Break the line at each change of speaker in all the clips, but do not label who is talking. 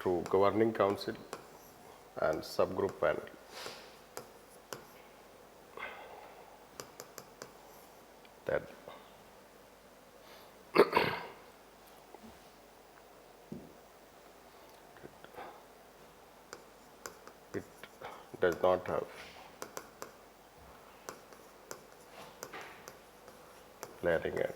through governing council and subgroup panel. That it does not have planning and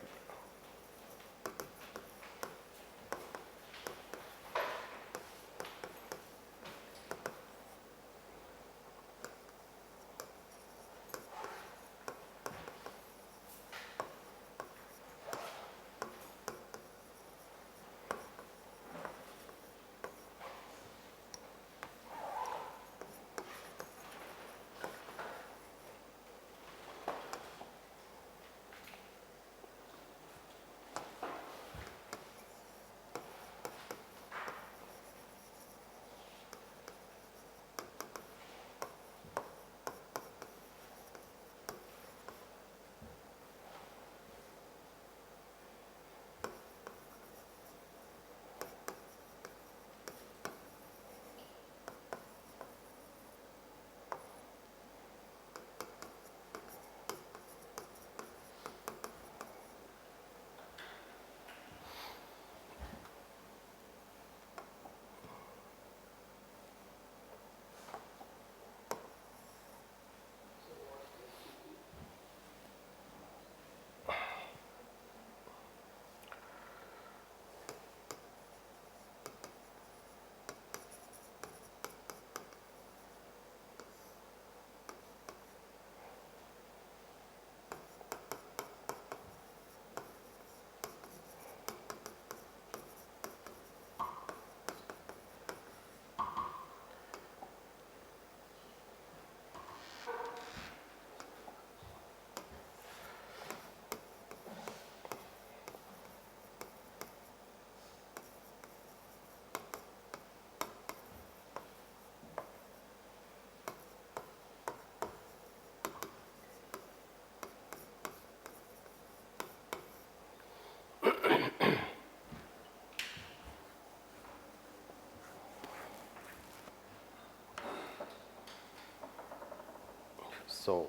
so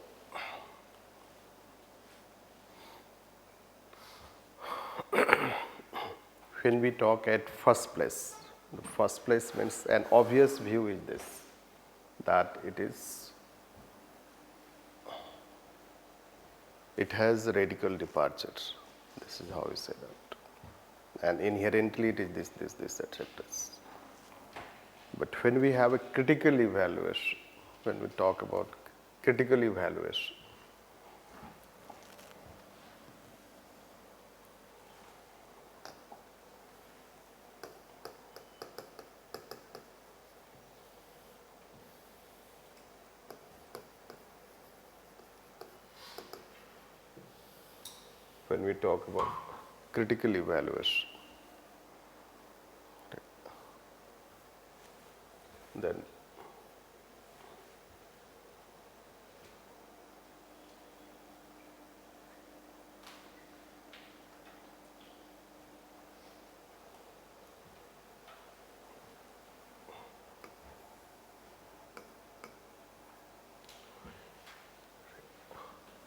when we talk at first place, the first place means an obvious view is this, that it has radical departure. This is how we say that. And inherently it is this, etc. But when we have a critical evaluation, when we talk about critical evaluation, when we talk about critical evaluation, then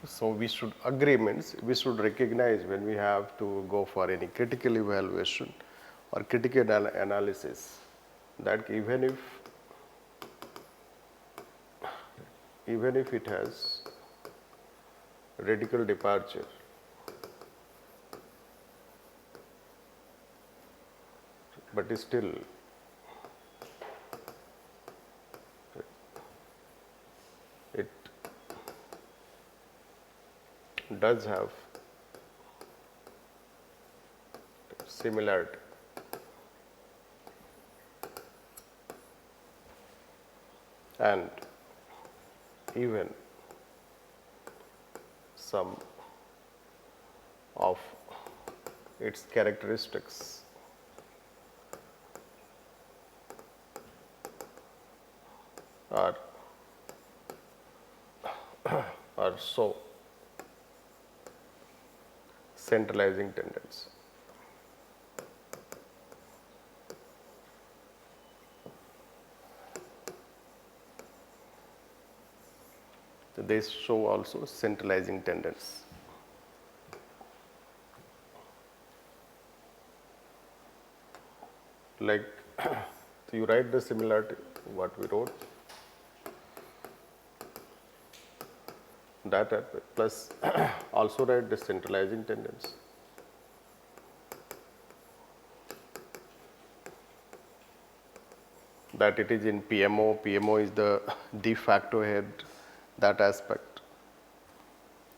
so we should we should recognize when we have to go for any critical evaluation or critical analysis, that even if it has radical departure, but still it does have similarity. And even some of its characteristics are so centralizing tendency. they show also centralizing tendency. Like so you write the similarity what we wrote, that plus also write the centralizing tendency. That it is in PMO, PMO is the de facto head, that aspect.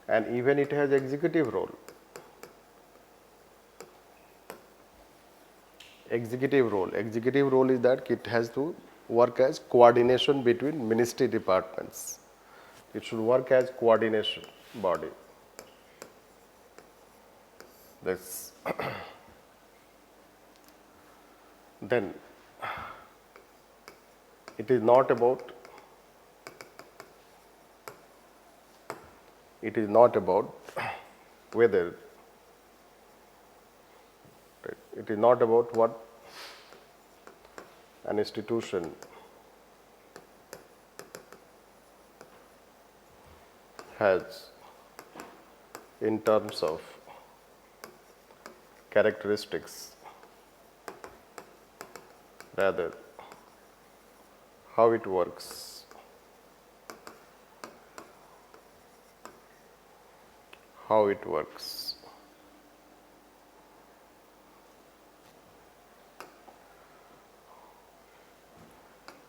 And even it has executive role. Executive role is that it has to work as coordination between ministry departments. It should work as coordination body. That's then it is not about whether it is not about what an institution has in terms of characteristics, rather how it works,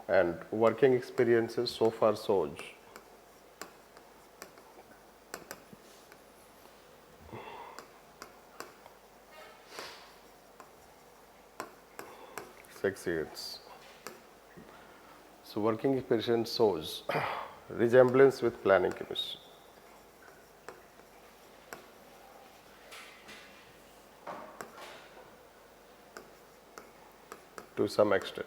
and working experiences so far shows succeeds. So working experience shows resemblance with planning commission. To some extent.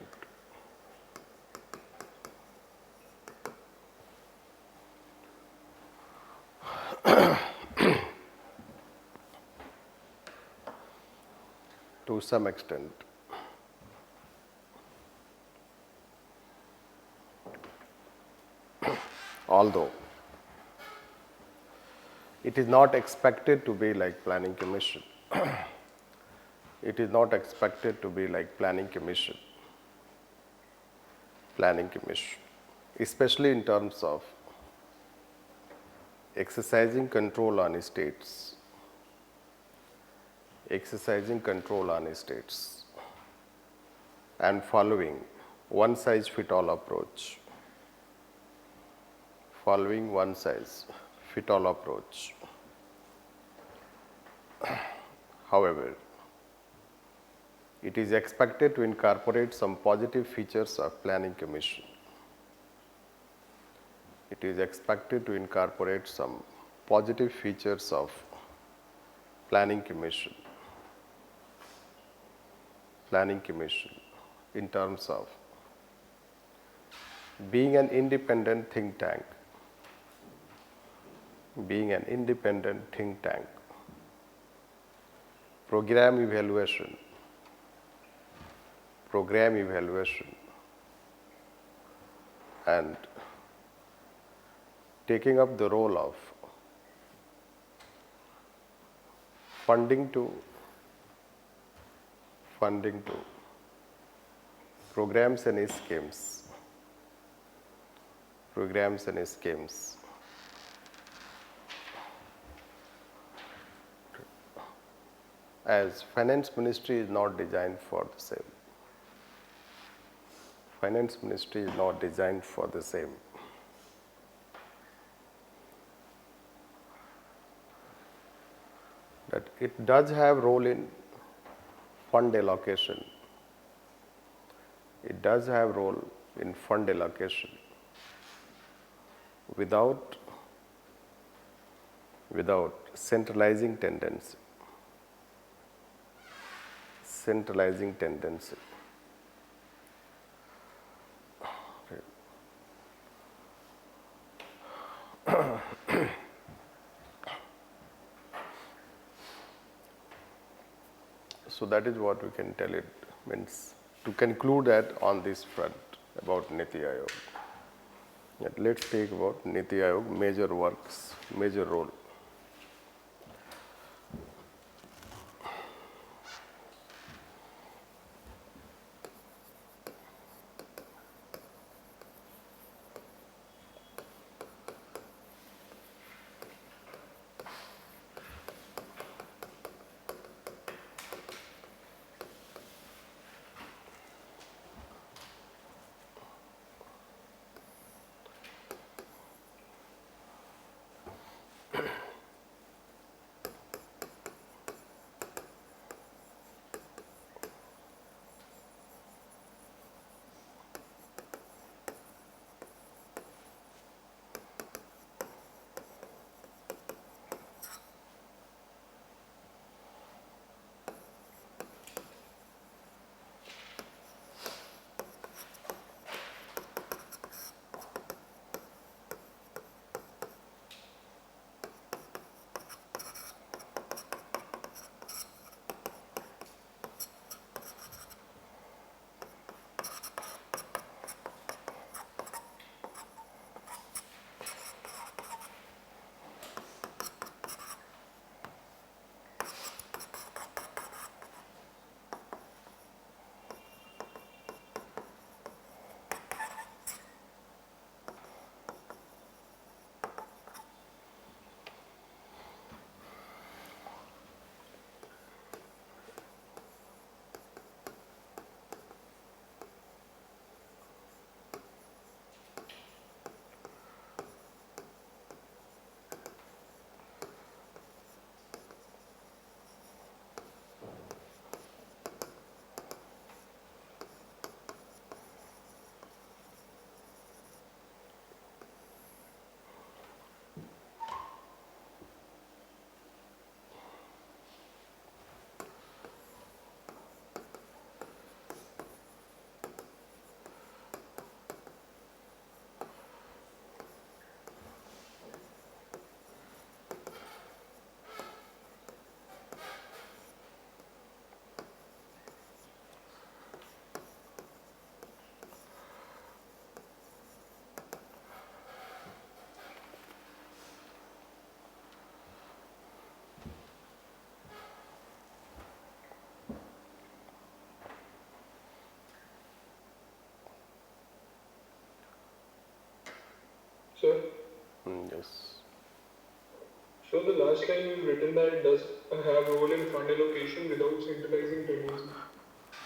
To some extent. Although it is not expected to be like planning commission. It is not expected to be like planning commission, especially in terms of exercising control on states, and following one size fit all approach. However, it is expected to incorporate some positive features of planning commission. In terms of being an independent think tank, program evaluation, and taking up the role of funding to programs and schemes. As finance ministry is not designed for the same. That it does have role in fund allocation. Without centralizing tendency. So that is what we can tell it means to conclude that on this front about Nithyayog. Let's take about Nithyayog major works, major role.
Sir,
Yes.
so the last line you've written that it does have role in fund allocation without centralizing tendency.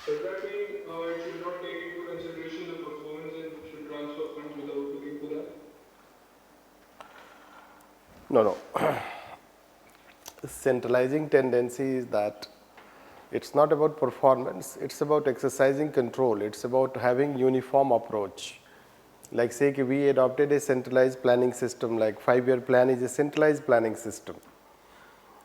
Does that mean it should not take into consideration the performance and should transfer funds without looking for that?
No, no. Centralizing tendency is that it's not about performance, it's about exercising control, it's about having uniform approach. Like say we adopted a centralized planning system, like 5-year plan is a centralized planning system.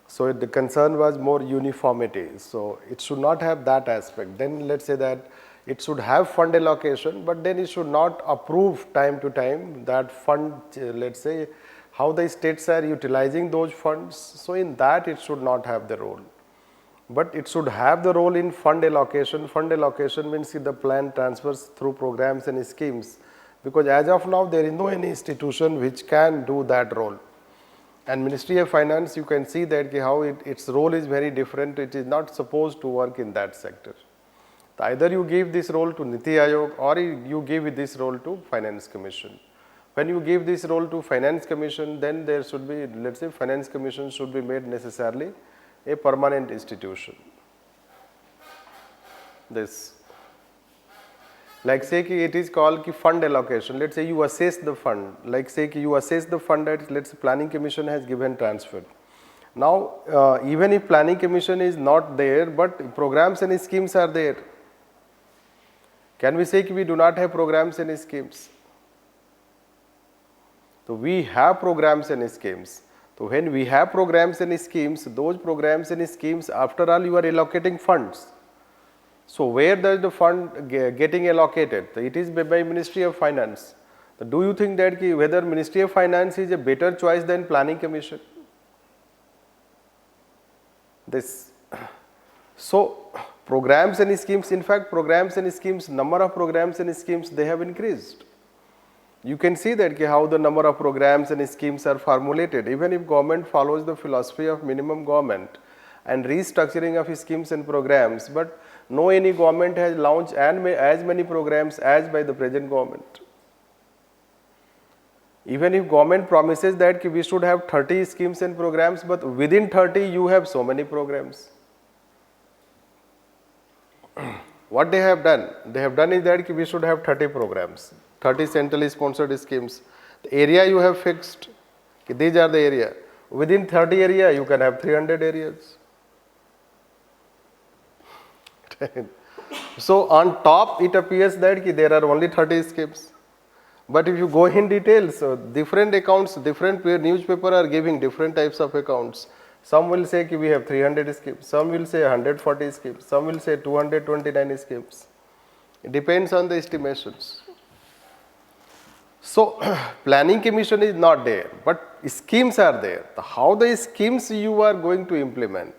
So the concern was more uniformity. So it should not have that aspect. Then let's say that it should have fund allocation, but then it should not approve time to time that fund, let's say, how the states are utilizing those funds. So in that it should not have the role. But it should have the role in fund allocation. Fund allocation means the plan transfers through programs and schemes. Because as of now, there is no any institution which can do that role. And Ministry of Finance, you can see that how its role is very different. It is not supposed to work in that sector. Either you give this role to Nithyayog or you give this role to Finance Commission. When you give this role to Finance Commission, then there should be, let's say, Finance Commission should be made necessarily a permanent institution. This. Like say it is called fund allocation. Let's say you assess the fund. Like say you assess the fund that let's say Planning Commission has given transfer. Now even if Planning Commission is not there, but programs and schemes are there. Can we say we do not have programs and schemes? So we have programs and schemes. So when we have programs and schemes, those programs and schemes, after all, you are allocating funds. So where does the fund getting allocated? It is by Ministry of Finance. Do you think that whether Ministry of Finance is a better choice than Planning Commission? This. So programs and schemes, in fact, programs and schemes, number of programs and schemes, they have increased. You can see that how the number of programs and schemes are formulated. Even if government follows the philosophy of minimum government and restructuring of schemes and programs, but no any government has launched as many programs as by the present government. Even if government promises that we should have 30 schemes and programs, but within 30 you have so many programs. What they have done? They have done is that we should have 30 programs, 30 centrally sponsored schemes. The area you have fixed, these are the area. Within 30 area you can have 300 areas. So on top it appears that there are only 30 schemes. But if you go in detail, so different accounts, different newspaper are giving different types of accounts. Some will say we have 300 schemes, some will say 140 schemes, some will say 229 schemes. It depends on the estimations. So planning commission is not there, but schemes are there. How the schemes you are going to implement?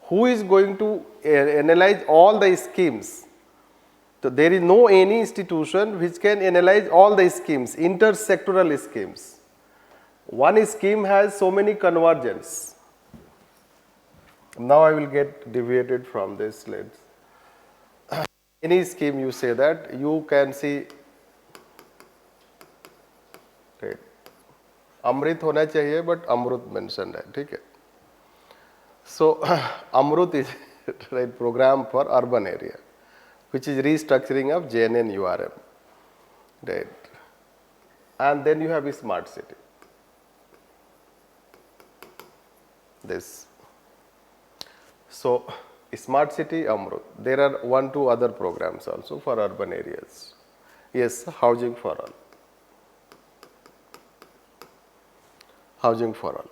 Who is going to analyze all the schemes? So there is no any institution which can analyze all the schemes, intersectoral schemes. One scheme has so many convergence. Now I will get deviated from this slide. Any scheme you say that, you can see, right, Amrit होना चाहिए, but Amrut mentioned है, ठीक है? So Amrut is right program for urban area, which is restructuring of JNN URM, right? And then you have a smart city. This. So smart city Amrut. There are 1-2 other programs also for urban areas. Yes, housing for all. Housing for all.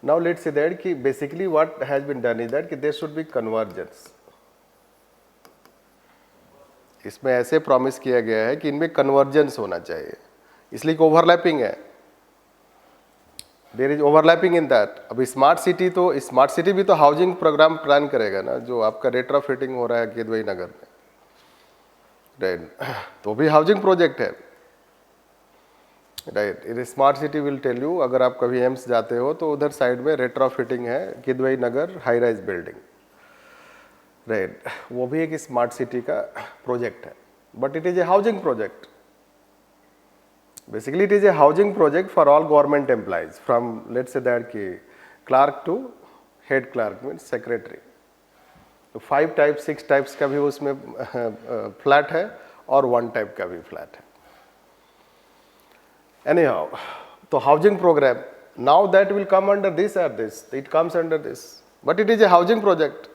Now let's say that basically what has been done is that there should be convergence. इसमें ऐसे promise किया गया है कि इनमें convergence होना चाहिए, इसलिए ओवरलैपिंग है, there is overlapping in that. अब स्मार्ट सिटी भी तो हाउसिंग प्रोग्राम प्लान करेगा ना, जो आपका रेट्रोफिटिंग हो रहा है किदवई नगर में, राइट, तो भी हाउसिंग प्रोजेक्ट है, right. In smart city will tell you, अगर आप कभी एम्स जाते हो तो उधर साइड में रेट्रोफिटिंग है किदवई नगर हाई राइज बिल्डिंग, राइट. वो भी एक स्मार्ट सिटी का प्रोजेक्ट है, but it is a housing project. Basically, it is a housing project for all government employees, from let's say that clerk to head clerk means secretary. तो 5 types 6 types का भी उसमें flat है और 1 type का भी flat है. Anyhow, तो housing program, now that will come under this or this, it comes under this, but it is a housing project.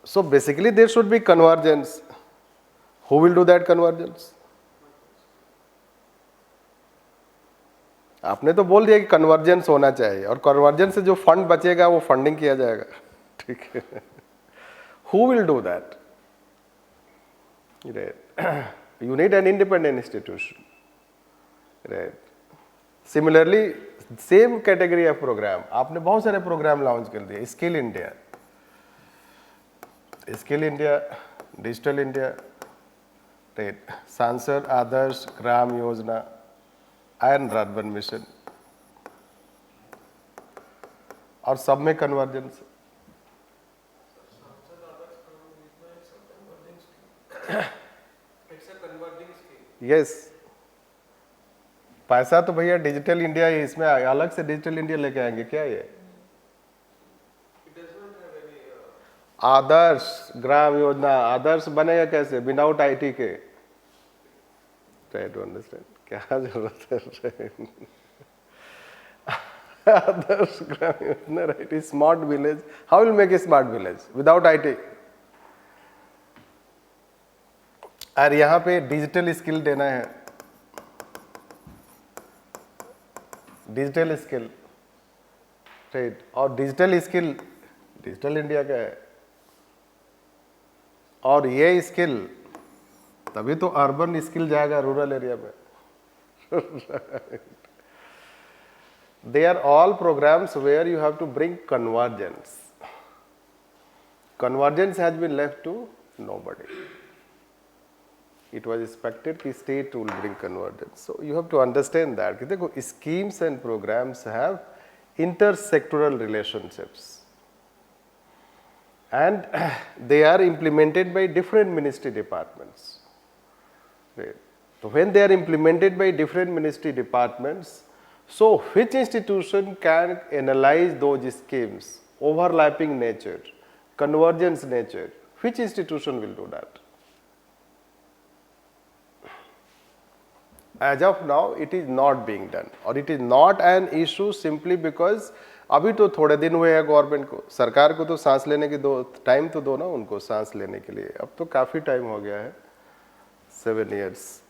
So basically there should be convergence. Who will do that convergence? आपने तो बोल दिया कि convergence होना चाहिए, और convergence से जो फंड बचेगा वो फंडिंग किया जाएगा, ठीक है. Who will do that? Right, you need an independent institution, right. Similarly same category of program, आपने बहुत सारे प्रोग्राम लॉन्च कर दिए, skill India, digital India, right, Sansad Adarsh Gram Yojana, iron urban mission, और सब में कन्वर्जेंस. यस, पैसा तो भैया डिजिटल इंडिया ही, इसमें अलग से डिजिटल इंडिया लेके आएंगे क्या ये? आदर्श ग्राम योजना, आदर्श बनेगा कैसे विदाउट आईटी के? ट्राई टू अंडरस्टैंड क्या जरूरत है. Adarsh Gram Yojana, right, smart village. How will make a smart village without IT? और यहाँ पे डिजिटल स्किल देना है, डिजिटल स्किल, राइट. और डिजिटल स्किल डिजिटल इंडिया का है, और ये स्किल तभी तो अर्बन स्किल जाएगा रूरल एरिया में. They are all programs where you have to bring convergence. Convergence has been left to nobody. it was expected कि state will bring convergence. So you have to understand that कि देखो schemes and programs have intersectoral relationships and they are implemented by different ministry departments. Right. So when they are implemented by different ministry departments, so which institution can analyze those schemes, overlapping nature, convergence nature, which institution will do that? As of now, it is not being done or it is not an issue simply because अभी तो थोड़े दिन हुए हैं government को, सरकार को तो सांस लेने की टाइम तो दो ना उनको सांस लेने के लिए, अब तो काफ़ी टाइम हो गया है, 7 years.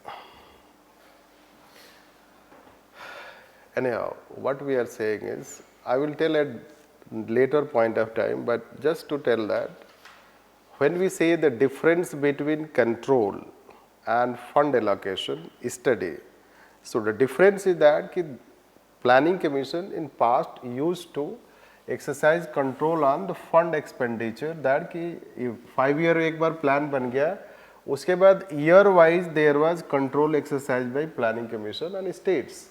Anyhow, what we are saying is, I will tell at later point of time, but just to tell that when we say the difference between control and fund allocation study, so the difference is that कि planning commission in past used to exercise control on the fund expenditure, that कि 5 year एक बार plan बन गया, उसके बाद year wise there was control exercised by planning commission and states.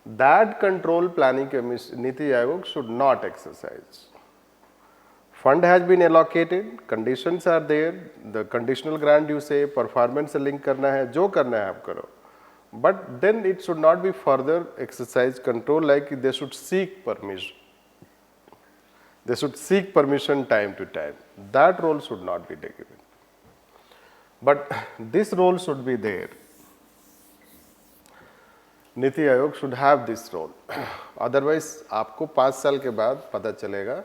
That control planning commission Nithyayog should not exercise. Fund has been allocated, conditions are there, the conditional grant you say performance से link करना है, जो करना है आप करो. But then it should not be further exercise control, like they should seek permission. They should seek permission time to time. That role should not be given. But this role should be there. Nithyayog should have this role. Otherwise, आपको 5 साल के बाद पता चलेगा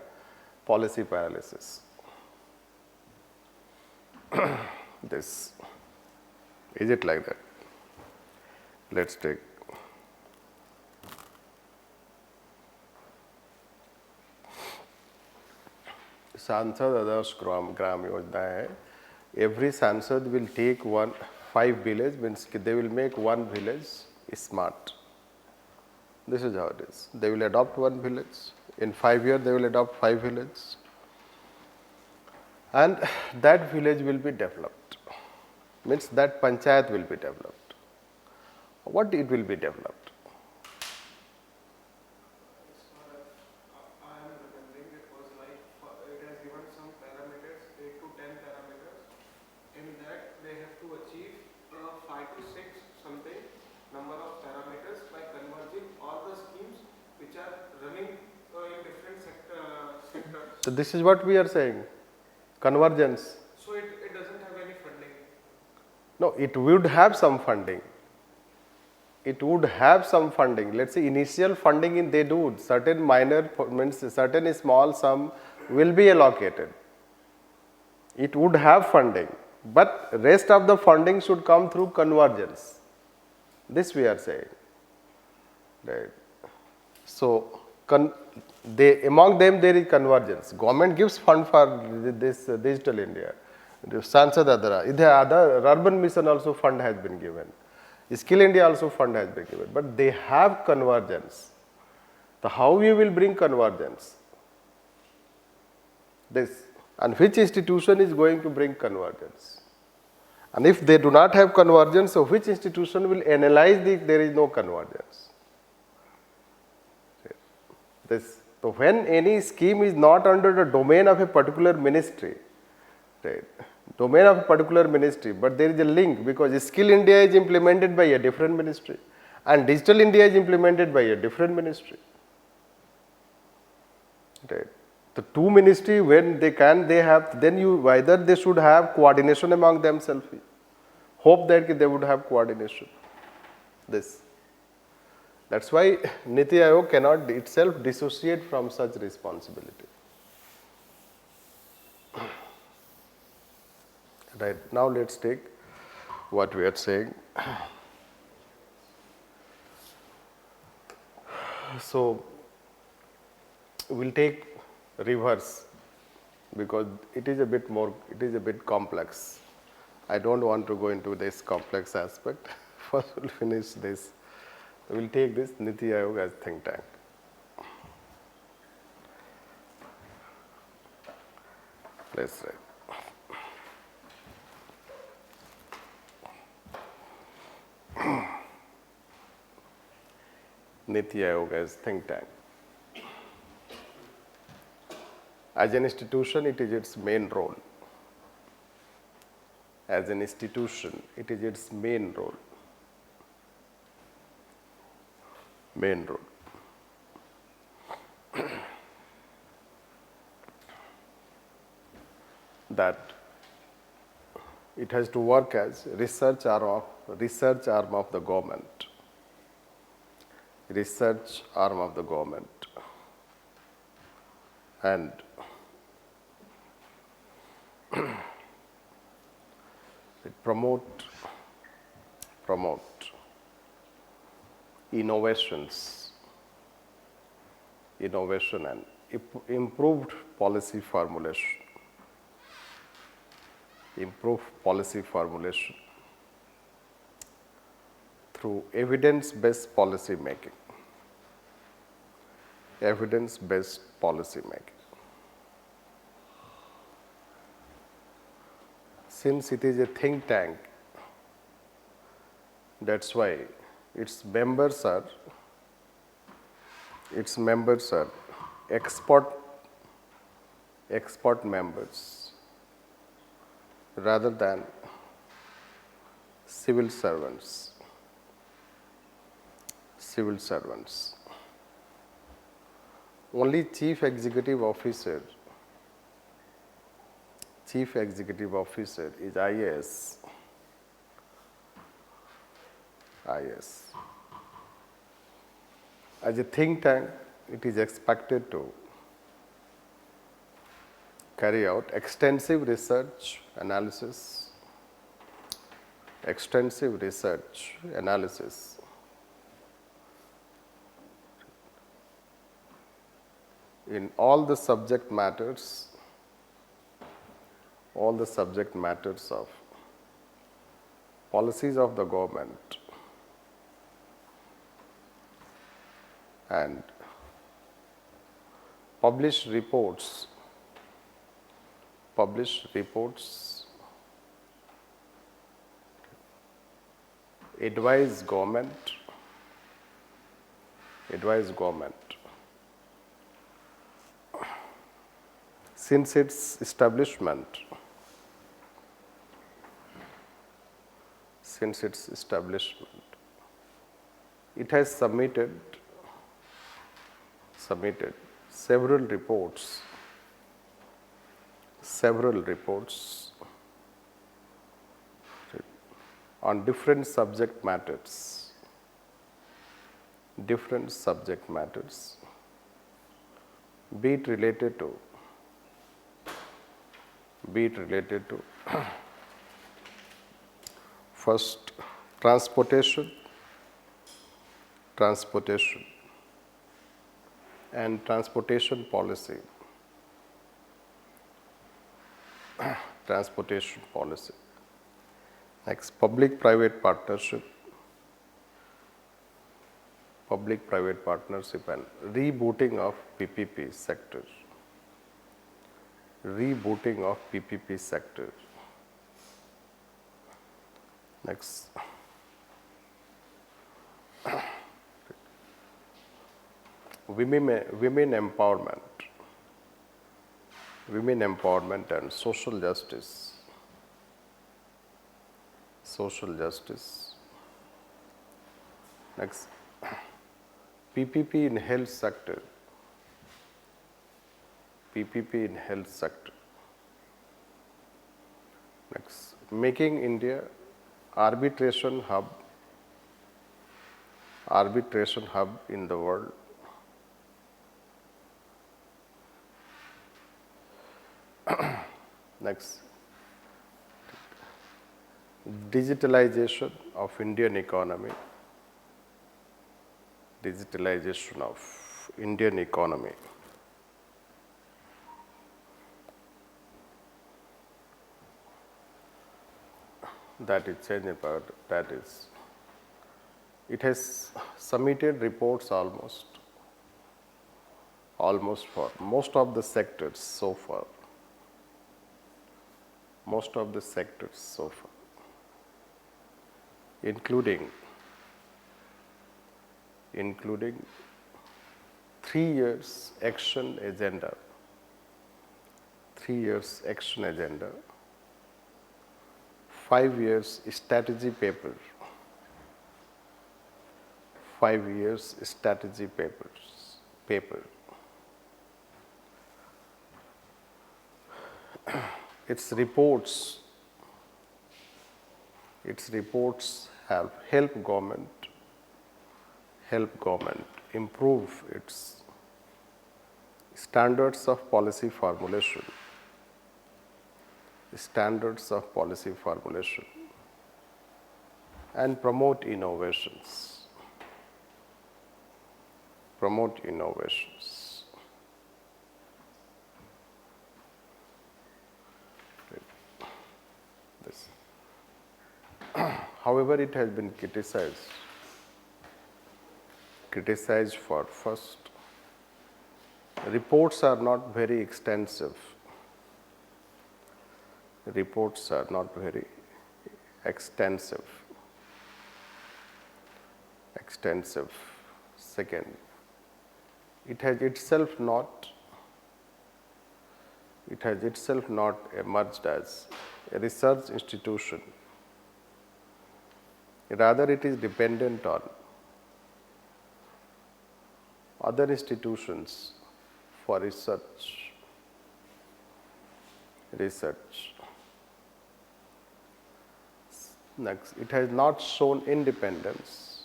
policy paralysis. This. Is it like that? Let's take. सांसद आदर्श ग्राम योजना है. Every Sansad will take 5 villages, means they will make 1 village smart. This is how it is. They will adopt 1 village. In 5 years, they will adopt 5 villages. And that village will be developed. Means that panchayat will be developed. What it will be developed?
I am remembering it was like, it has given some parameters, 8 to 10 parameters. In that, they have to achieve 5 to 6 something number of parameters by converging all the schemes which are running in different sectors.
So this is what we are saying, convergence.
So it doesn't have any funding.
No, it would have some funding. It would have some funding. Let's say initial funding in they do, certain minor, means certain small sum will be allocated. It would have funding, but rest of the funding should come through convergence. This we are saying. Right. So among them there is convergence. Government gives fund for this Digital India. Sansad Adara. Other urban mission also fund has been given. Skill India also fund has been given, but they have convergence. So how you will bring convergence? This, and which institution is going to bring convergence? And if they do not have convergence, so which institution will analyze there is no convergence? This. So when any scheme is not under the domain of a particular ministry, right? Domain of a particular ministry, but there is a link because Skill India is implemented by a different ministry and Digital India is implemented by a different ministry. Right. The two ministry, when they have, then you either they should have coordination among themselves. Hope that they would have coordination. This. That's why Nithyayog cannot itself dissociate from such responsibility. Right. Now let's take what we are saying. So we'll take reverse because it is a bit complex. I don't want to go into this complex aspect. First we'll finish this. We'll take this Nithyayog as think tank. Let's write. Nithyayog as think tank. As an institution, it is its main role. As an institution, it is its main role. Main role. That it has to work as research arm of the government. Research arm of the government. And it promote innovation and improved policy formulation. Improve policy formulation through evidence-based policy making. Evidence-based policy making. Since it is a think tank, that's why its members are expert members rather than civil servants. Only chief executive officer is IAS. As a think tank, it is expected to carry out extensive research analysis in all the subject matters of policies of the government and publish reports advise government since its establishment. It has submitted several reports on different subject matters, be it related to first transportation and transportation policy. Next, public-private partnership and rebooting of PPP sector. Next, women empowerment and social justice. Next, PPP in health sector. Next, making India arbitration hub in the world. Next, digitalization of Indian economy. That is changing about, that is, it has submitted reports almost for most of the sectors so far. including 3 years action agenda, 3 years action agenda, 5 years strategy paper, 5 years strategy paper. Its reports have help government improve its standards of policy formulation, and promote innovations. This. However, it has been criticized for first, reports are not very extensive. Second, it has itself not emerged as a research institution. Rather, it is dependent on other institutions for research. Next, it has not shown independence.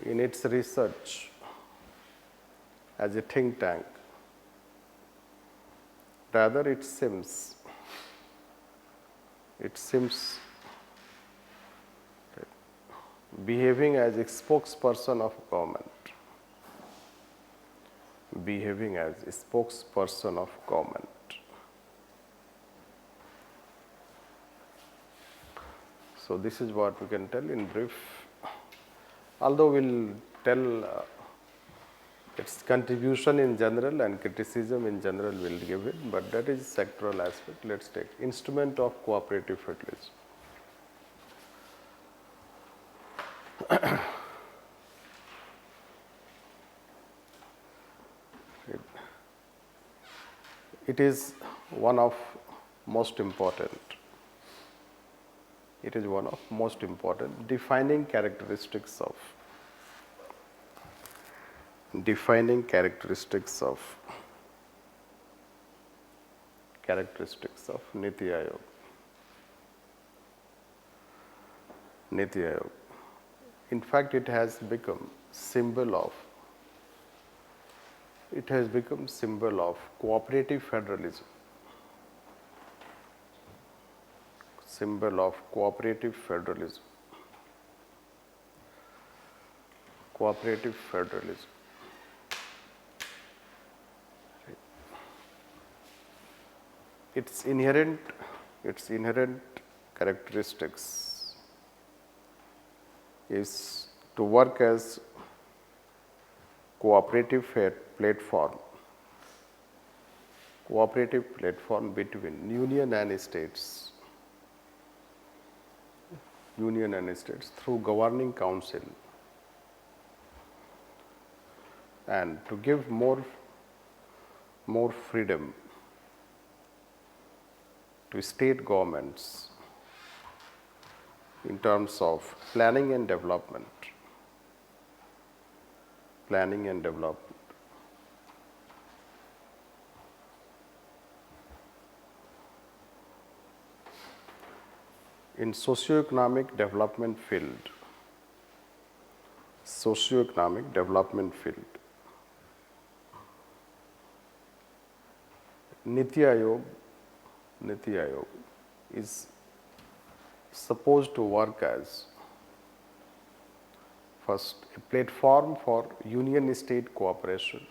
In its research as a think tank. Rather, it seems behaving as a spokesperson of government. So this is what we can tell in brief. Although we'll tell its contribution in general and criticism in general will give it, but that is sectoral aspect. Let's take instrument of cooperative federalism. It is one of most important defining characteristics of Nithyayog. In fact, it has become symbol of cooperative federalism. Its inherent characteristics is to work as cooperative platform between union and states through governing council, and to give more freedom to state governments in terms of planning and development. In socio-economic development field, Nithyayog is supposed to work as first a platform for union state cooperation,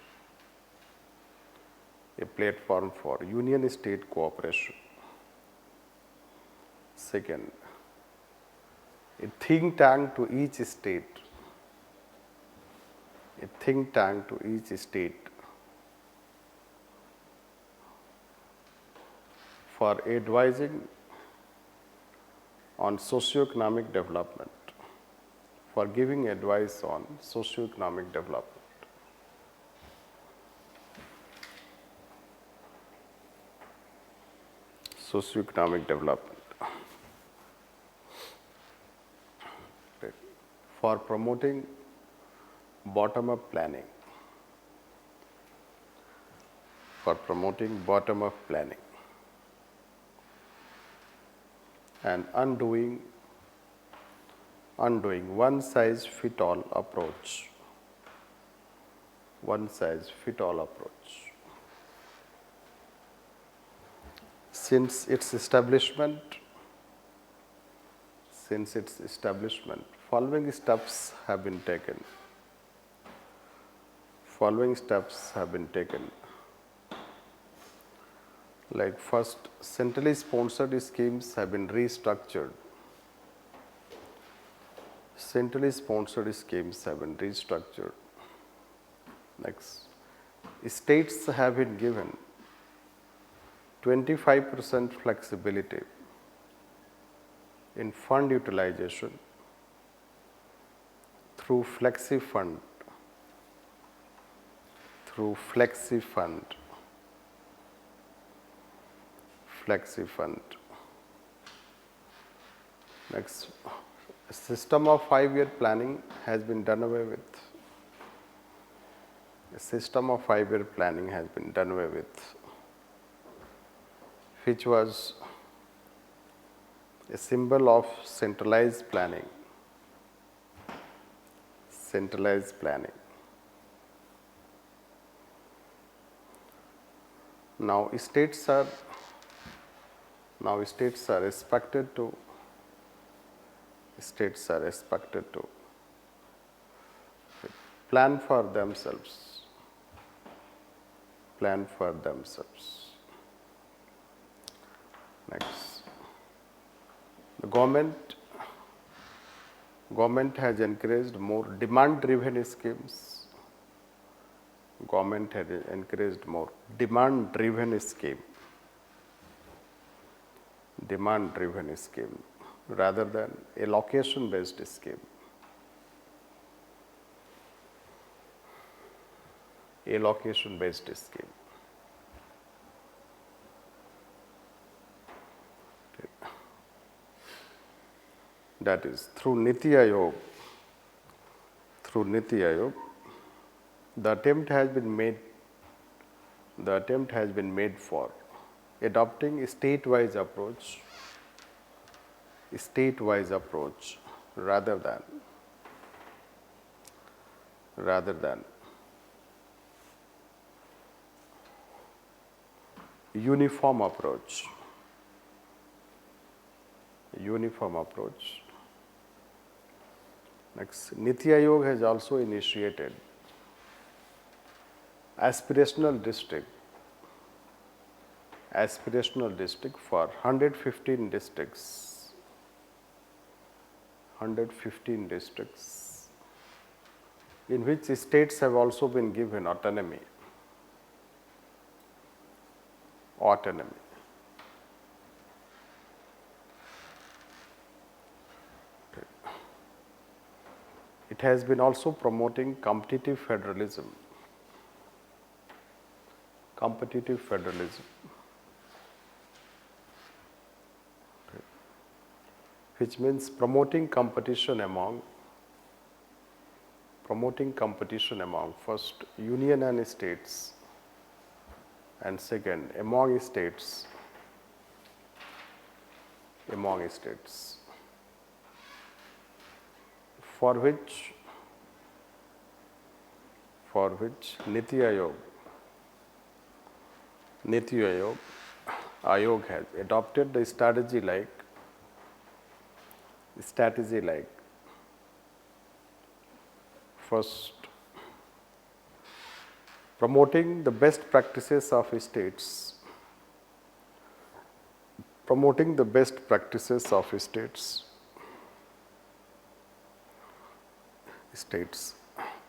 Second, a think tank to each state, for advising on socioeconomic development, for giving advice on socioeconomic development. Socioeconomic development. Right. For promoting bottom-up planning. For promoting bottom-up planning. And undoing one-size-fit-all approach. One-size-fit-all approach. Since its establishment, following steps have been taken. Like first, centrally sponsored schemes have been restructured. Next, states have been given 25% flexibility in fund utilization through flexi fund. Next, a system of 5-year planning has been done away with. Which was a symbol of centralized planning. Now states are expected to plan for themselves. Next, the government has encouraged more demand-driven schemes. Demand-driven scheme rather than allocation-based scheme. That is through Nithyayog. The attempt has been made for adopting a state-wise approach rather than uniform approach. Next, Nithyayog has also initiated aspirational district for 115 districts. In which states have also been given autonomy. It has been also promoting competitive federalism. Which means promoting competition among first union and states, and second among states. For which Nithyayog has adopted the strategy like first, promoting the best practices of states.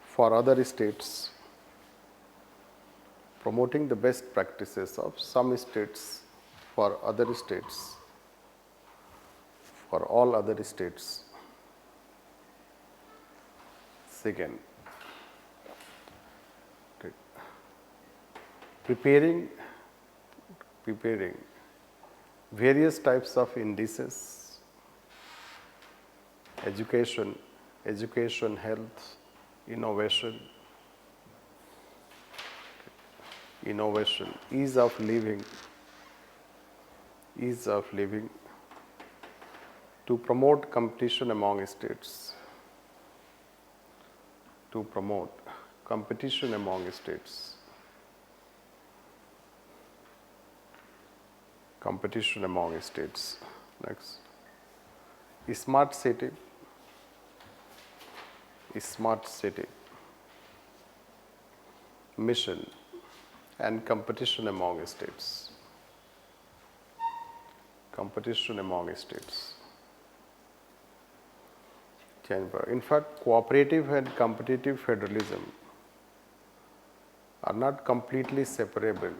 For other states, promoting the best practices of some states for other states, for all other states. Second, preparing various types of indices, education, health, innovation, ease of living, to promote competition among states, Next, smart city, mission and competition among states. In fact, cooperative and competitive federalism are not completely separable.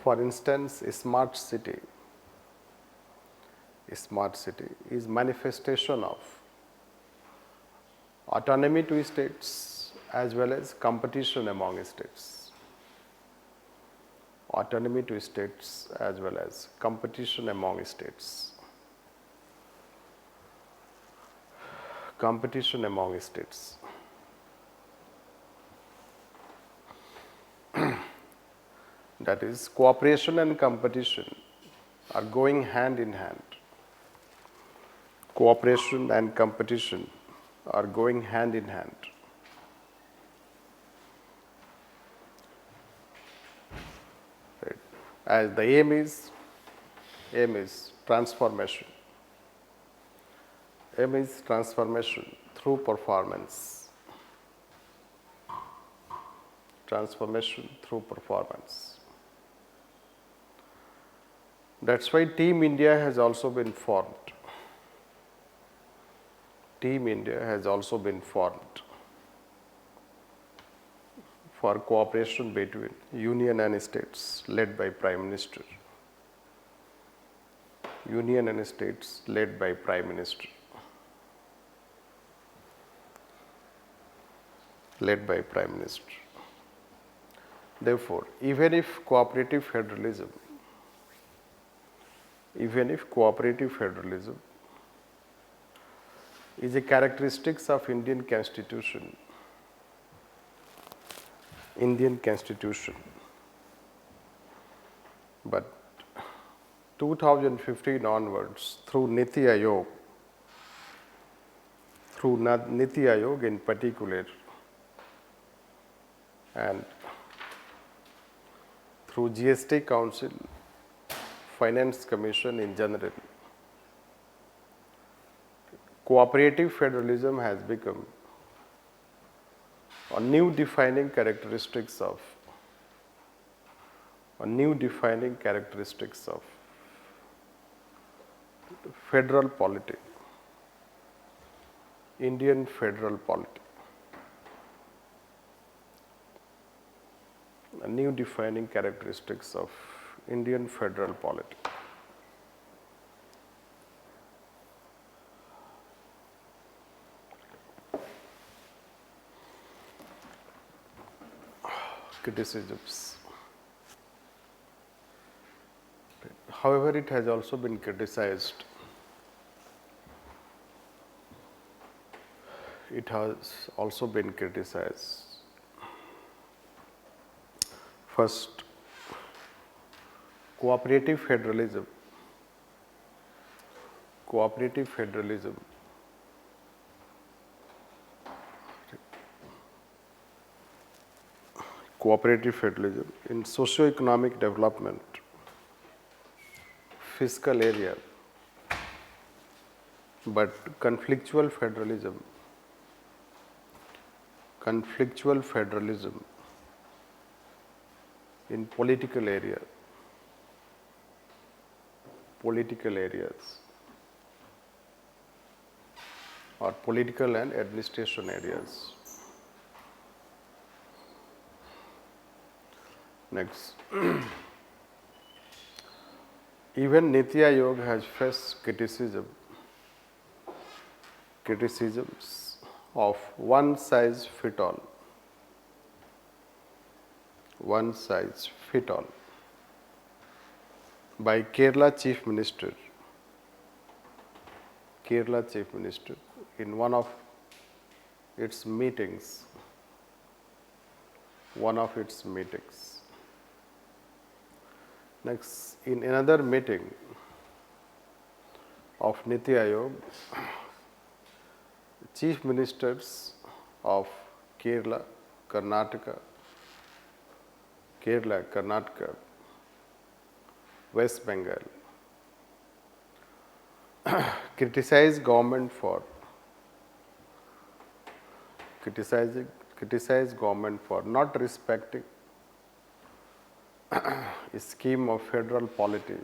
For instance, a smart city is manifestation of autonomy to states as well as competition among states. That is, cooperation and competition are going hand in hand. Right. As the aim is transformation. Through performance. That's why Team India has also been formed. For cooperation between Union and states led by Prime Minister. Therefore, even if cooperative federalism is a characteristics of Indian Constitution, but 2015 onwards, through Nithyayog in particular, and through GST Council, Finance Commission in general, cooperative federalism has become a new defining characteristics of federal polity, Indian federal polity. A new defining characteristics of Indian federal polity. Criticisms. However, it has also been criticized. First, cooperative federalism in socio-economic development, fiscal area, but conflictual federalism in political areas. or political and administration areas. Next, even Nithyayog has faced criticisms of one size fit all by Kerala Chief Minister in one of its meetings. Next, in another meeting of Nithyayog, Chief Ministers of Kerala, Karnataka, West Bengal criticized government for not respecting a scheme of federal polity.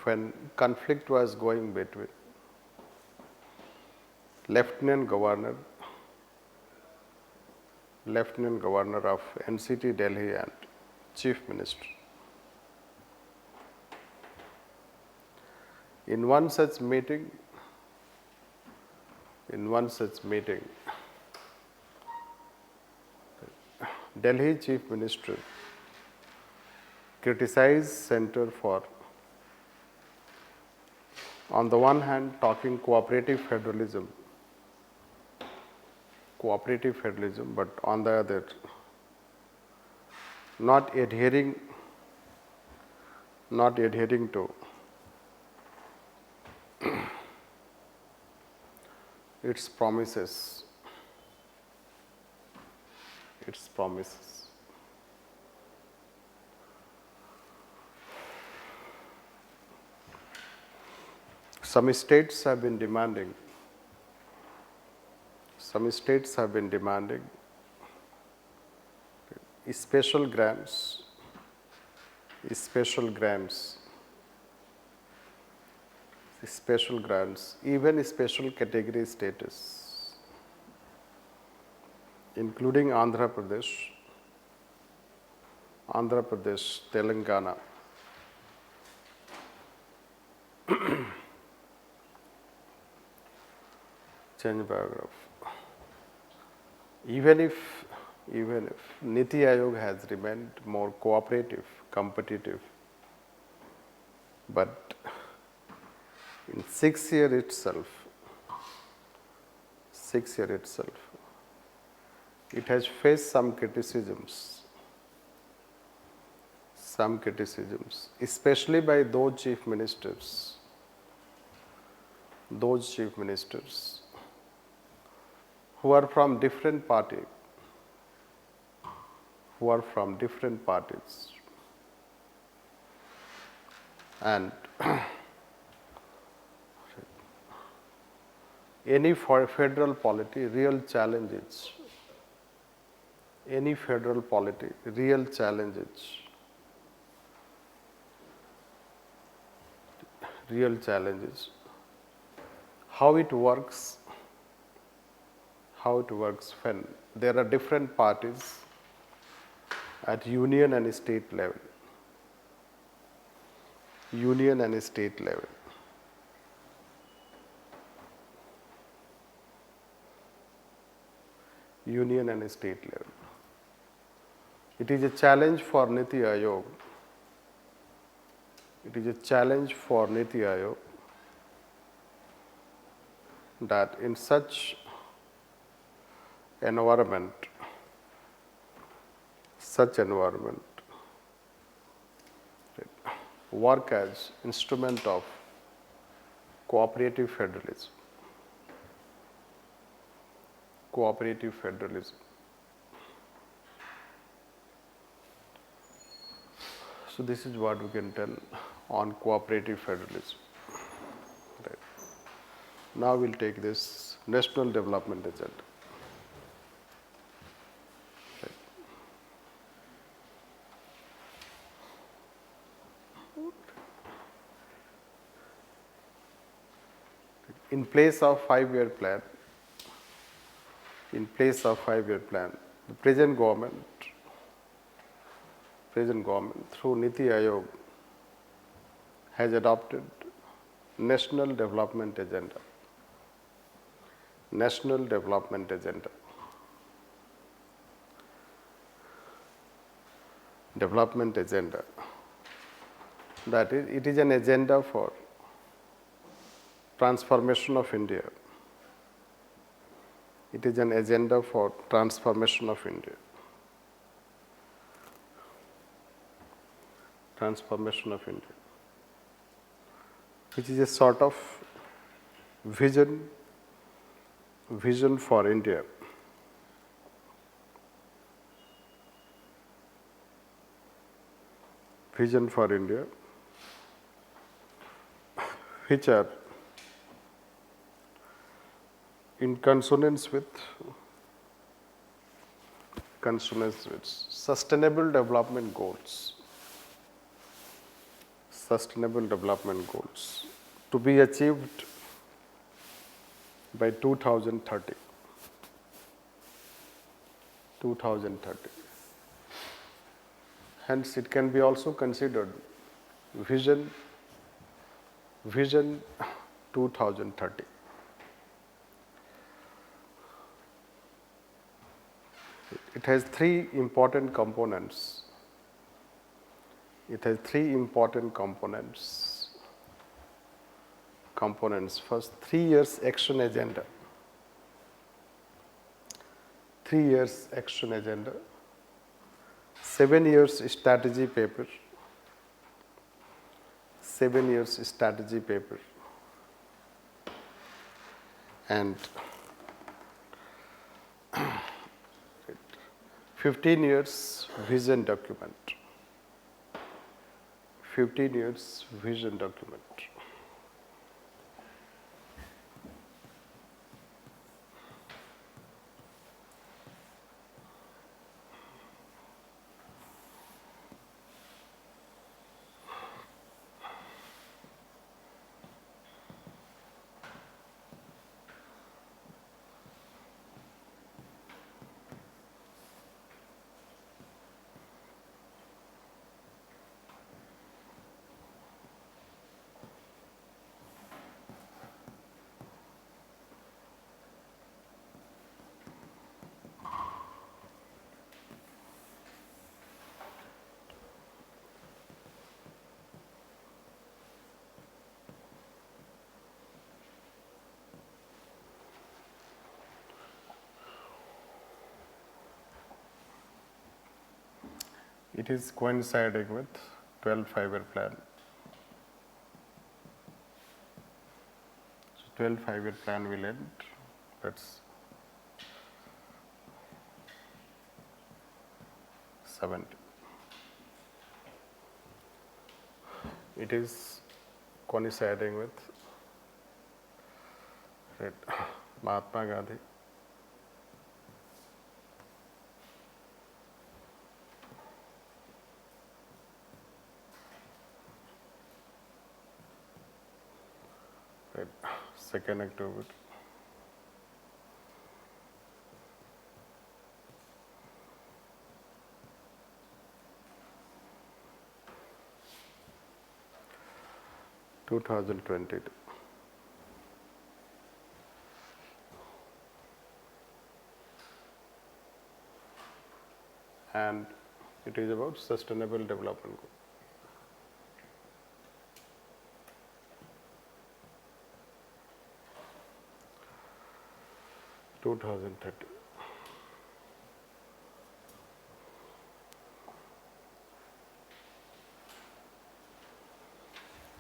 When conflict was going between Lieutenant Governor of NCT Delhi and Chief Minister. In one such meeting, Delhi Chief Minister criticized Center for, on the one hand, talking cooperative federalism, but on the other, not adhering to its promises. Some states have been demanding special grants, even special category status, including Andhra Pradesh, Telangana. Change paragraph. Even if Nithyayog has remained more cooperative, competitive, but in 6 years itself, it has faced some criticisms, especially by those chief ministers who are from different parties, and any federal polity real challenges, how it works when there are different parties at union and state level. It is a challenge for Nithyayog. That in such environment, work as instrument of cooperative federalism. So this is what we can tell on cooperative federalism. Right. Now we'll take this national development agenda. Right. in place of 5-year plan, the present government through Nithyayog has adopted National Development Agenda. That is, it is an agenda for transformation of India. It is an agenda for transformation of India. Which is a sort of vision for India. Which are in consonance with sustainable development goals. To be achieved by 2030. Hence, it can be also considered Vision 2030. It has three important components. First, 3 years action agenda. 7 years strategy paper. And 15 years vision document. It is coinciding with 12 5-year plan. So 12 5-year plan will end. That's 70. It is coinciding with Mahatma Gandhi. Second October. (2022). And it is about sustainable development goal.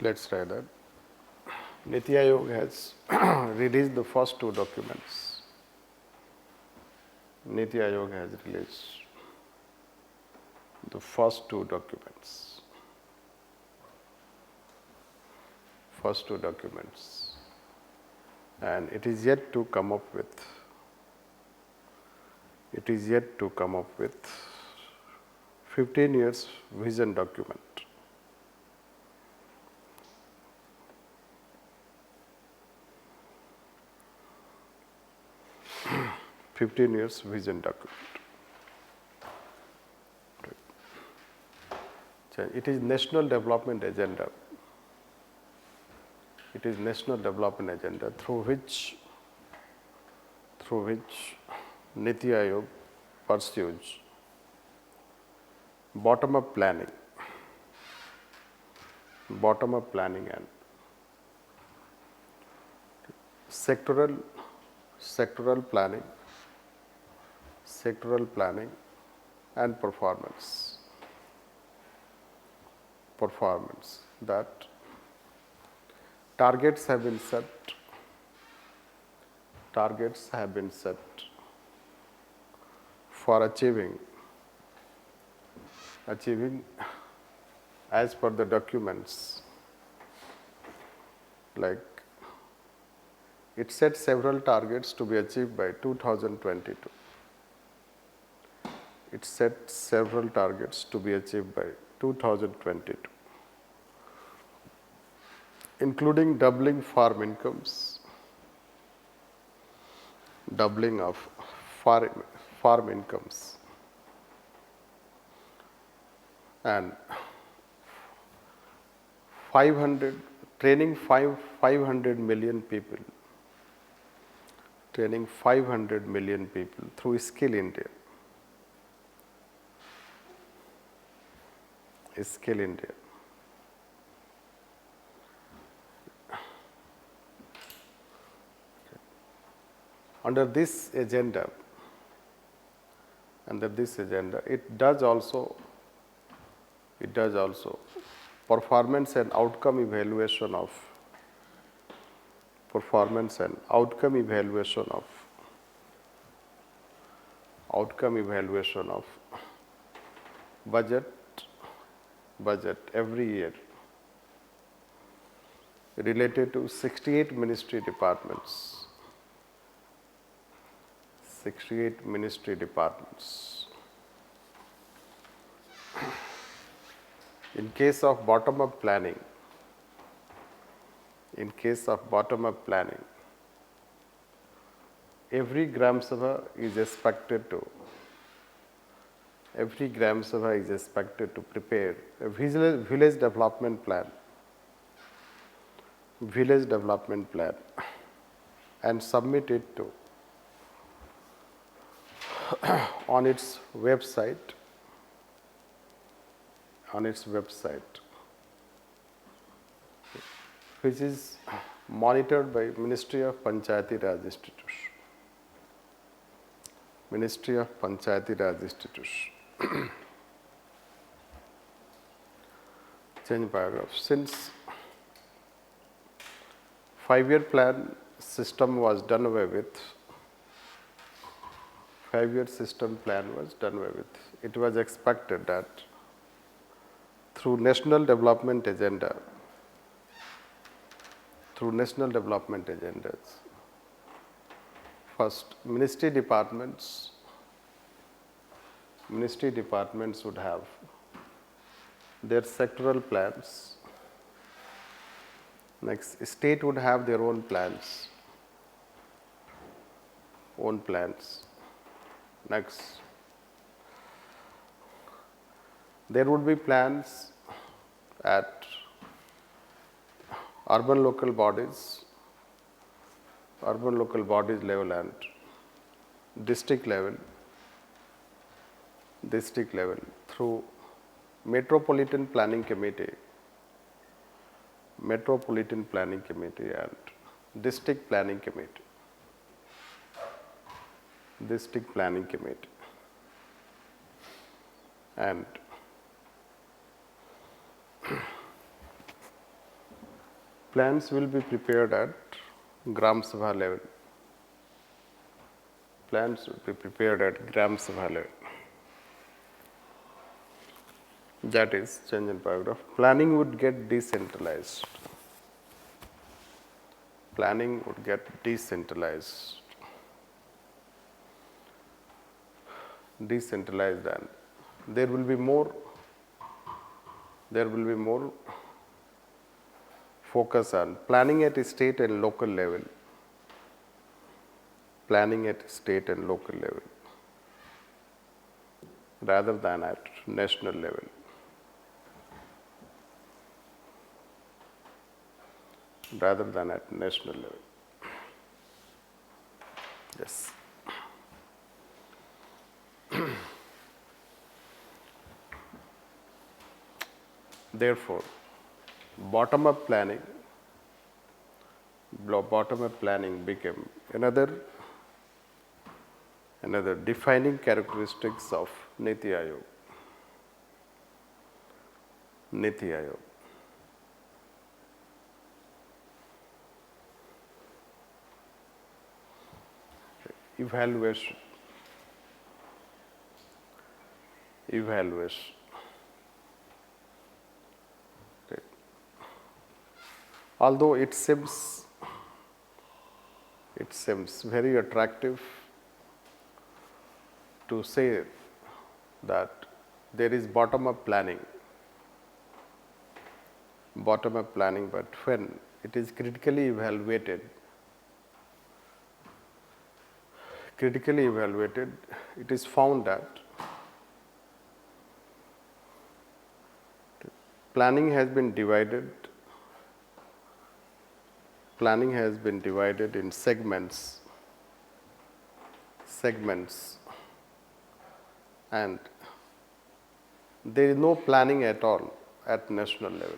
Let's try that. Nithyayog has released the first two documents. Nithyayog has released the first two documents. And it is yet to come up with 15 years vision document. 15 years vision document. It is national development agenda. It is national development agenda through which Nithyayog pursues bottom-up planning and sectoral planning and performance that targets have been set for achieving as per the documents. Like it set several targets to be achieved by 2022. It set several targets to be achieved by 2022, including doubling farm incomes, doubling of farm incomes, and 500 million people through Skill India. Under this agenda, it does also performance and outcome evaluation of budget every year related to 68 ministry departments. In case of bottom-up planning, every Gram Sabha is expected to prepare a village development plan and submit it to on its website, which is monitored by Ministry of Panchayati Raj Institution. Change paragraph. Since 5-year plan system was done away with, it was expected that through national development agendas, first ministry departments would have their sectoral plans. Next, state would have their own plans. Next, there would be plans at urban local bodies level and district level through Metropolitan Planning Committee and District Planning Committee. And plans will be prepared at Gram Sabha level. That is, change in paragraph. Planning would get decentralized. And there will be more focus on planning at a state and local level. planning at state and local level rather than at national level. Rather than at national level. Yes. Therefore, bottom-up planning became another defining characteristics of Nithyayog. Nithyayog. Evaluation. Okay. Although it seems very attractive to say that there is bottom-up planning, but when it is critically evaluated, it is found that planning has been divided in segments, and there is no planning at all at national level.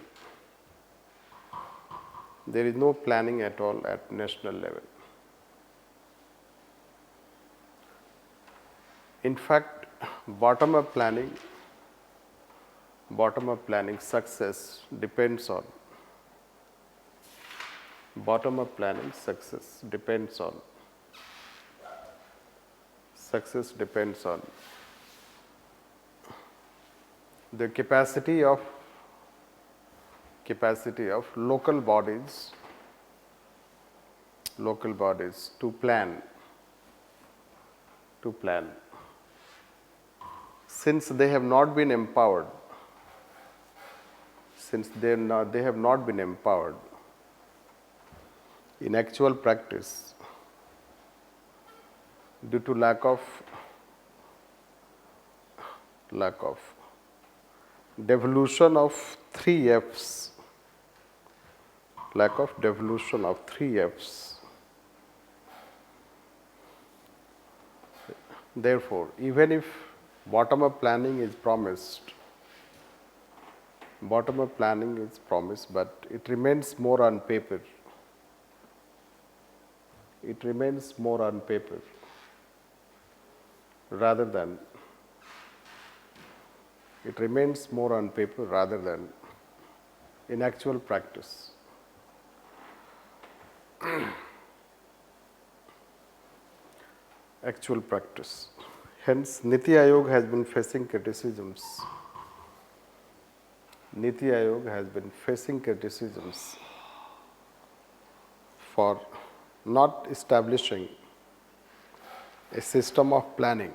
There is no planning at all at national level. In fact, bottom-up planning success depends on the capacity of local bodies to plan. Since they have not been empowered, in actual practice, due to lack of devolution of 3 F's, Therefore, even if bottom-up planning is promised, but it remains more on paper. Rather than in actual practice. Hence, Nithyayog has been facing criticisms. For not establishing a system of planning.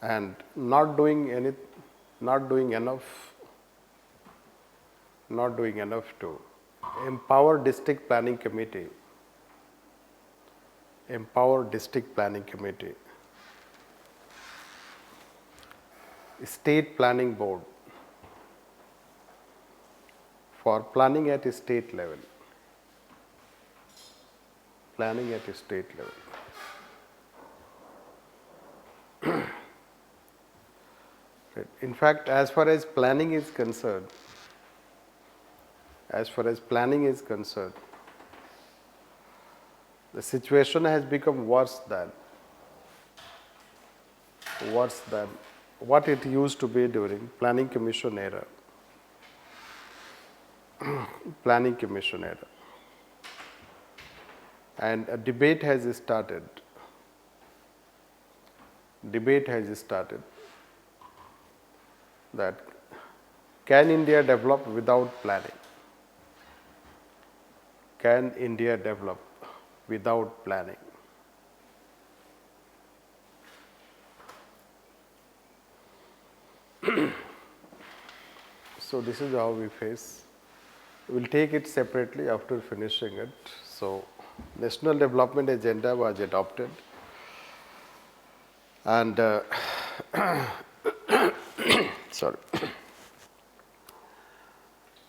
And not doing enough to empower district planning committee, state planning board for planning at a state level. In fact, as far as planning is concerned, the situation has become worse than what it used to be during planning commission era. And a debate has started. That can India develop without planning? So this is how we face We will take it separately after finishing it. So, National Development Agenda was adopted, and sorry,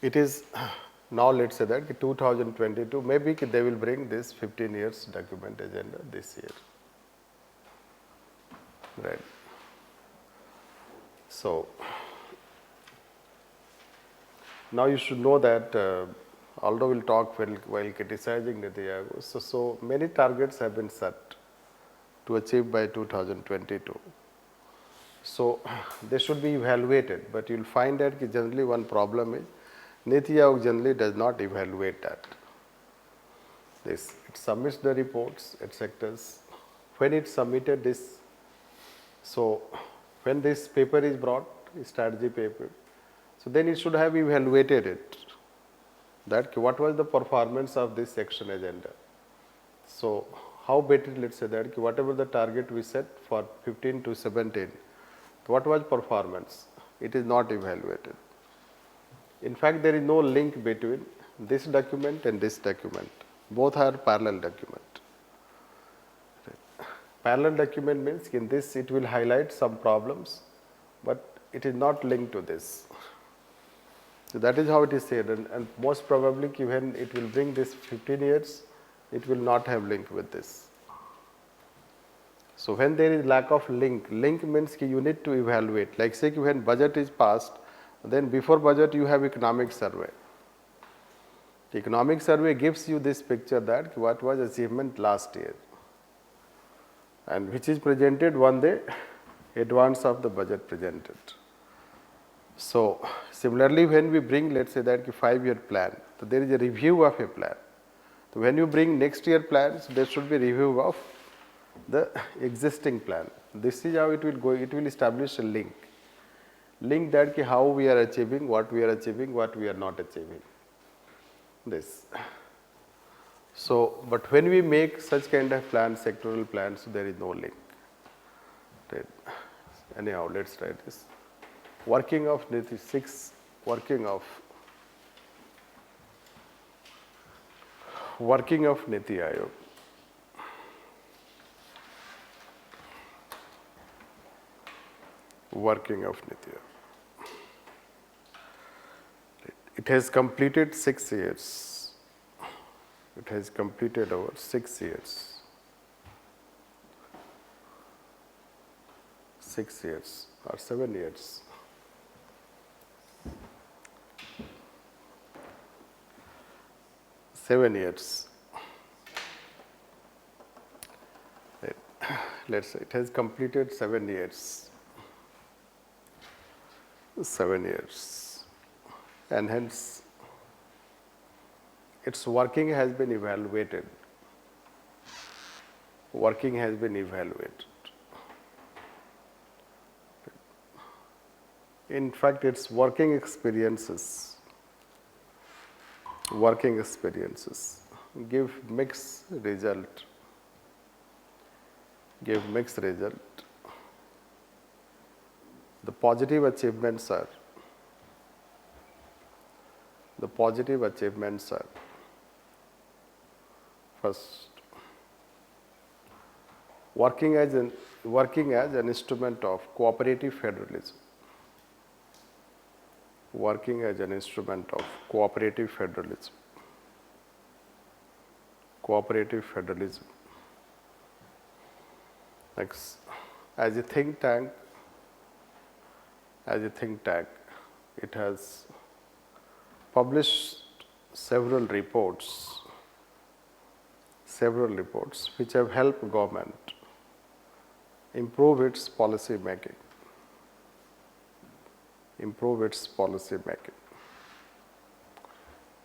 it is now, let us say that 2022, maybe they will bring this 15 years document agenda this year, right. So, now you should know that although we will talk while criticizing Nithyayog, so many targets have been set to achieve by 2022. So, they should be evaluated, but you will find that generally one problem is Nithyayog generally does not evaluate that. It submits the reports, etc. When it submitted this, so when this paper is brought, strategy paper, so then it should have evaluated it, that what was the performance of this action agenda. So, how better, let us say that whatever the target we set for 15 to 17, what was performance? It is not evaluated. In fact, there is no link between this document and this document. Both are parallel document. Parallel document means in this it will highlight some problems, but it is not linked to this. So that is how it is said, and most probably when it will bring this 15 years, it will not have link with this. So when there is lack of link means you need to evaluate. Like say when budget is passed, then before budget you have economic survey. The economic survey gives you this picture that what was achievement last year, and which is presented one day advance of the budget presented. So similarly, when we bring, let us say that 5-year plan, so there is a review of a plan. So when you bring next year plans, there should be review of the existing plan. This is how it will go. It will establish a link that how we are achieving, what we are not achieving. This. So, but when we make such kind of plans, sectoral plans, there is no link. Right. Anyhow, let us try this. Working of NITI 6, working of Nithyayog. Working of Nithyayog. It has completed 6 years. It has completed over 6 years. 6 years or 7 years. Let's say it has completed 7 years. 7 years. And hence, its working has been evaluated. Working has been evaluated. In fact, its working experiences give mixed result. The positive achievements are first, working as an instrument of cooperative federalism. Working as an instrument of cooperative federalism. Next, as a think tank, it has published several reports which have helped government improve its policy making.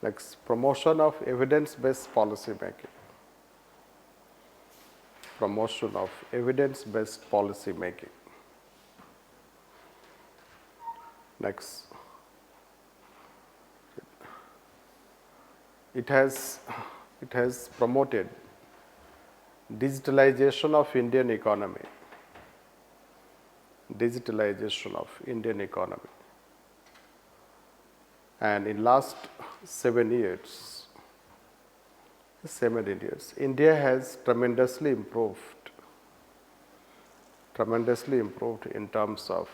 Next, promotion of evidence-based policy making. Next, it has promoted digitalization of Indian economy. And in last 7 years, India has tremendously improved in terms of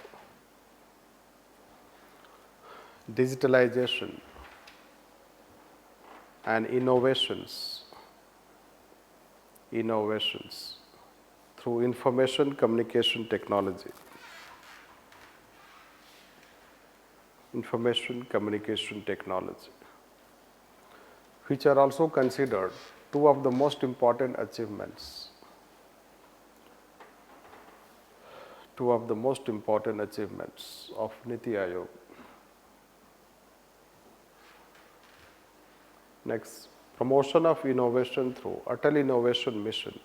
digitalization and innovations through information communication technology. Which are also considered two of the most important achievements. Of Nithyayog. Next, promotion of innovation through Atal Innovation Mission.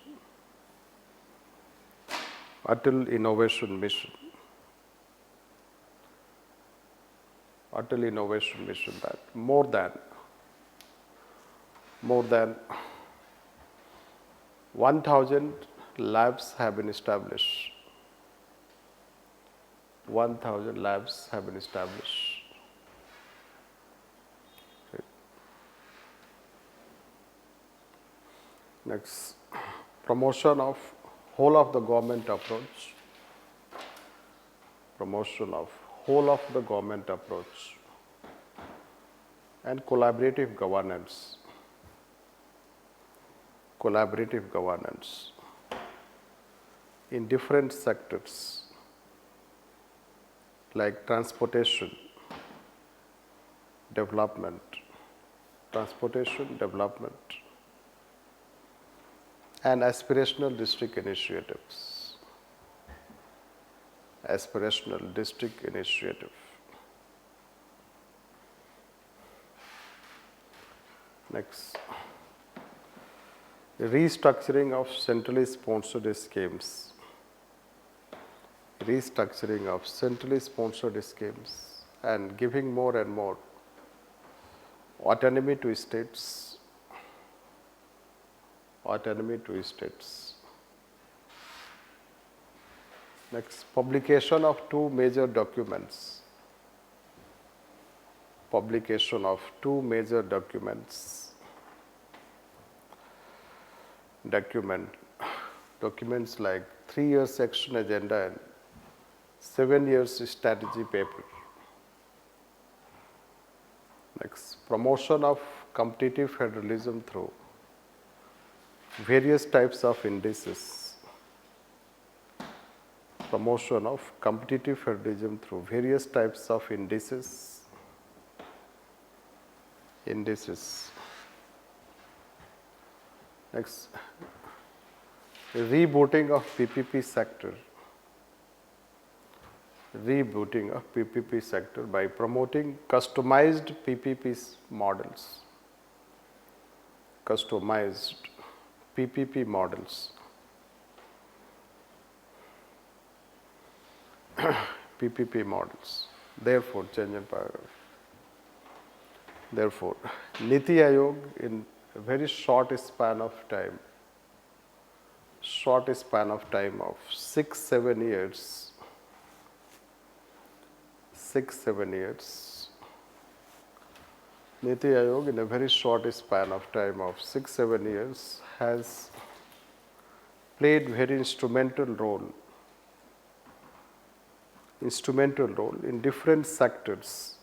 That more than 1,000 labs have been established. Next, promotion of whole of the government approach. And collaborative governance. In different sectors like transportation development, and aspirational district initiatives. Next, restructuring of centrally sponsored schemes. And giving more and more autonomy to states. Next, publication of two major documents. Documents like 3 years action agenda and 7 years strategy paper. Next, promotion of competitive federalism through various types of indices. Next, rebooting of PPP sector by promoting customized PPP models. Therefore, change in paragraph. Therefore, Nithyayog in a very short span of time of 6-7 years, Nithyayog in a very short span of time of 6-7 years has played very instrumental role in different sectors,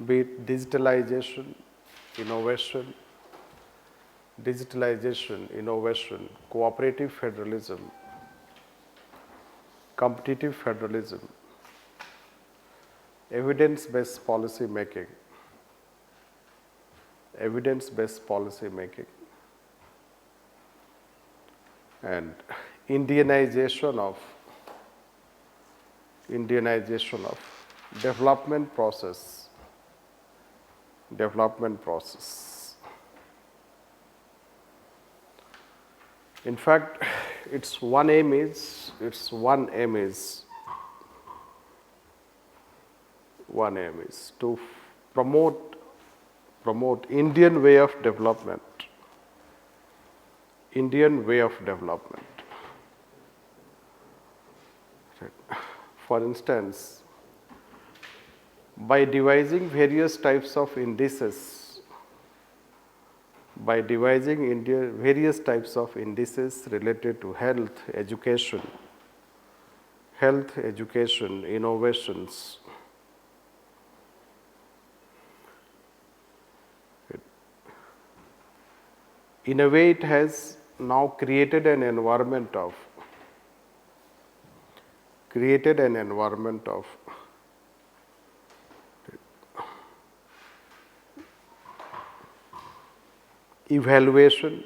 be it digitalization, innovation, cooperative federalism, competitive federalism, evidence-based policy making, and Indianization of development process. In fact, its one aim is to promote Indian way of development. For instance, by devising various types of indices, various types of indices related to health, education, innovations. In a way, it has now created an environment of evaluation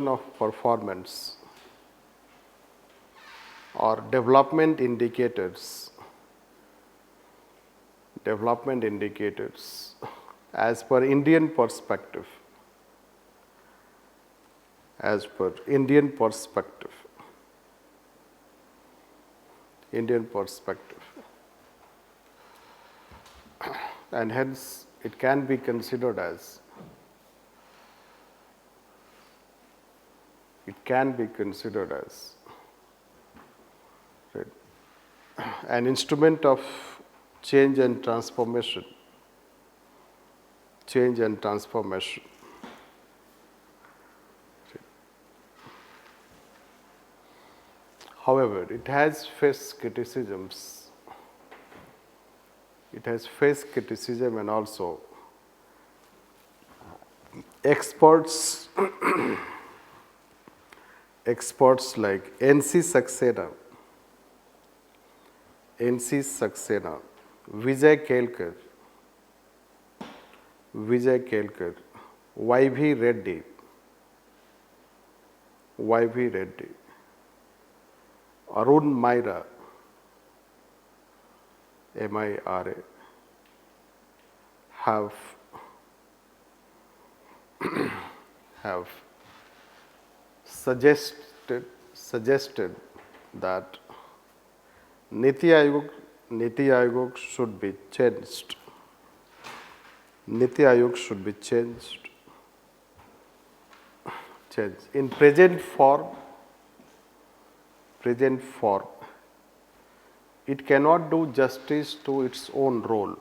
of performance or development indicators as per Indian perspective. And hence it can be considered as an instrument of change and transformation. However, it has faced criticisms. And also experts like NC Saxena, Vijay Kelkar, YV Reddy, Arun Myra, MIRA, have suggested that Nithyayog should be changed. In present form, it cannot do justice to its own role.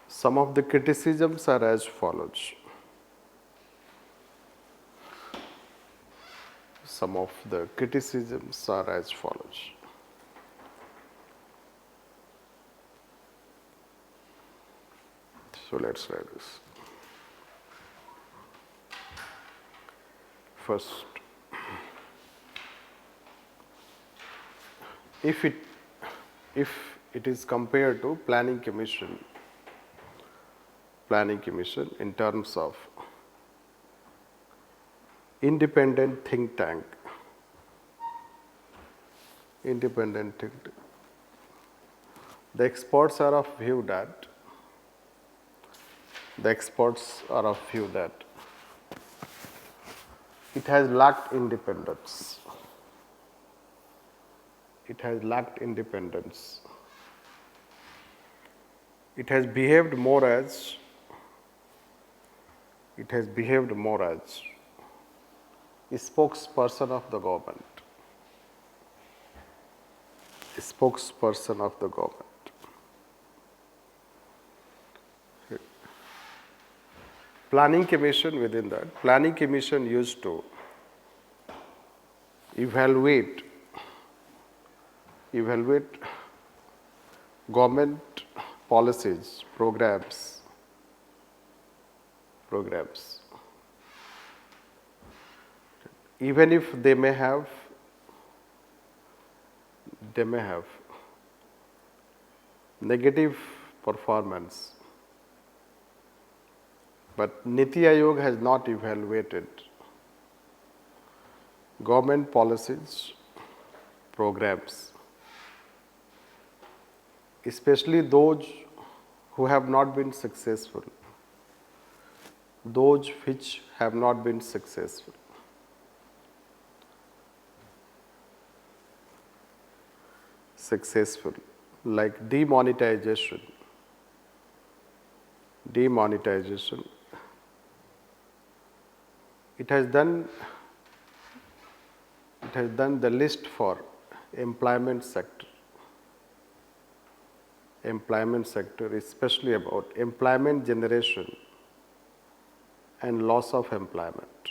Some of the criticisms are as follows. So let's try this. First, if it is compared to planning commission in terms of independent think tank, the experts are of view that it has lacked independence. It has behaved more as a spokesperson of the government. Planning commission, within that, planning commission used to evaluate government policies, programs. Even if they may have negative performance, but Nithyayog has not evaluated government policies, programs, especially those who have not been successful, like demonetization, it has done the list for employment sector. Employment sector, especially about employment generation and loss of employment.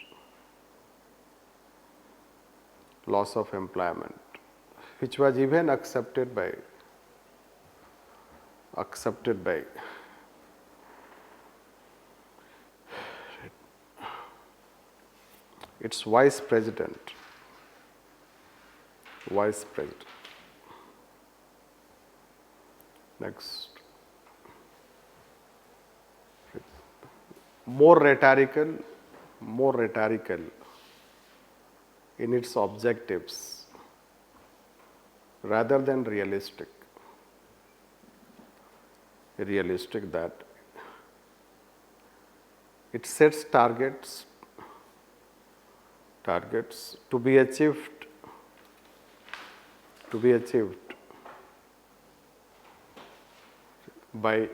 Loss of employment, which was even accepted by its vice president. Next. More rhetorical in its objectives rather than realistic that it sets targets to be achieved by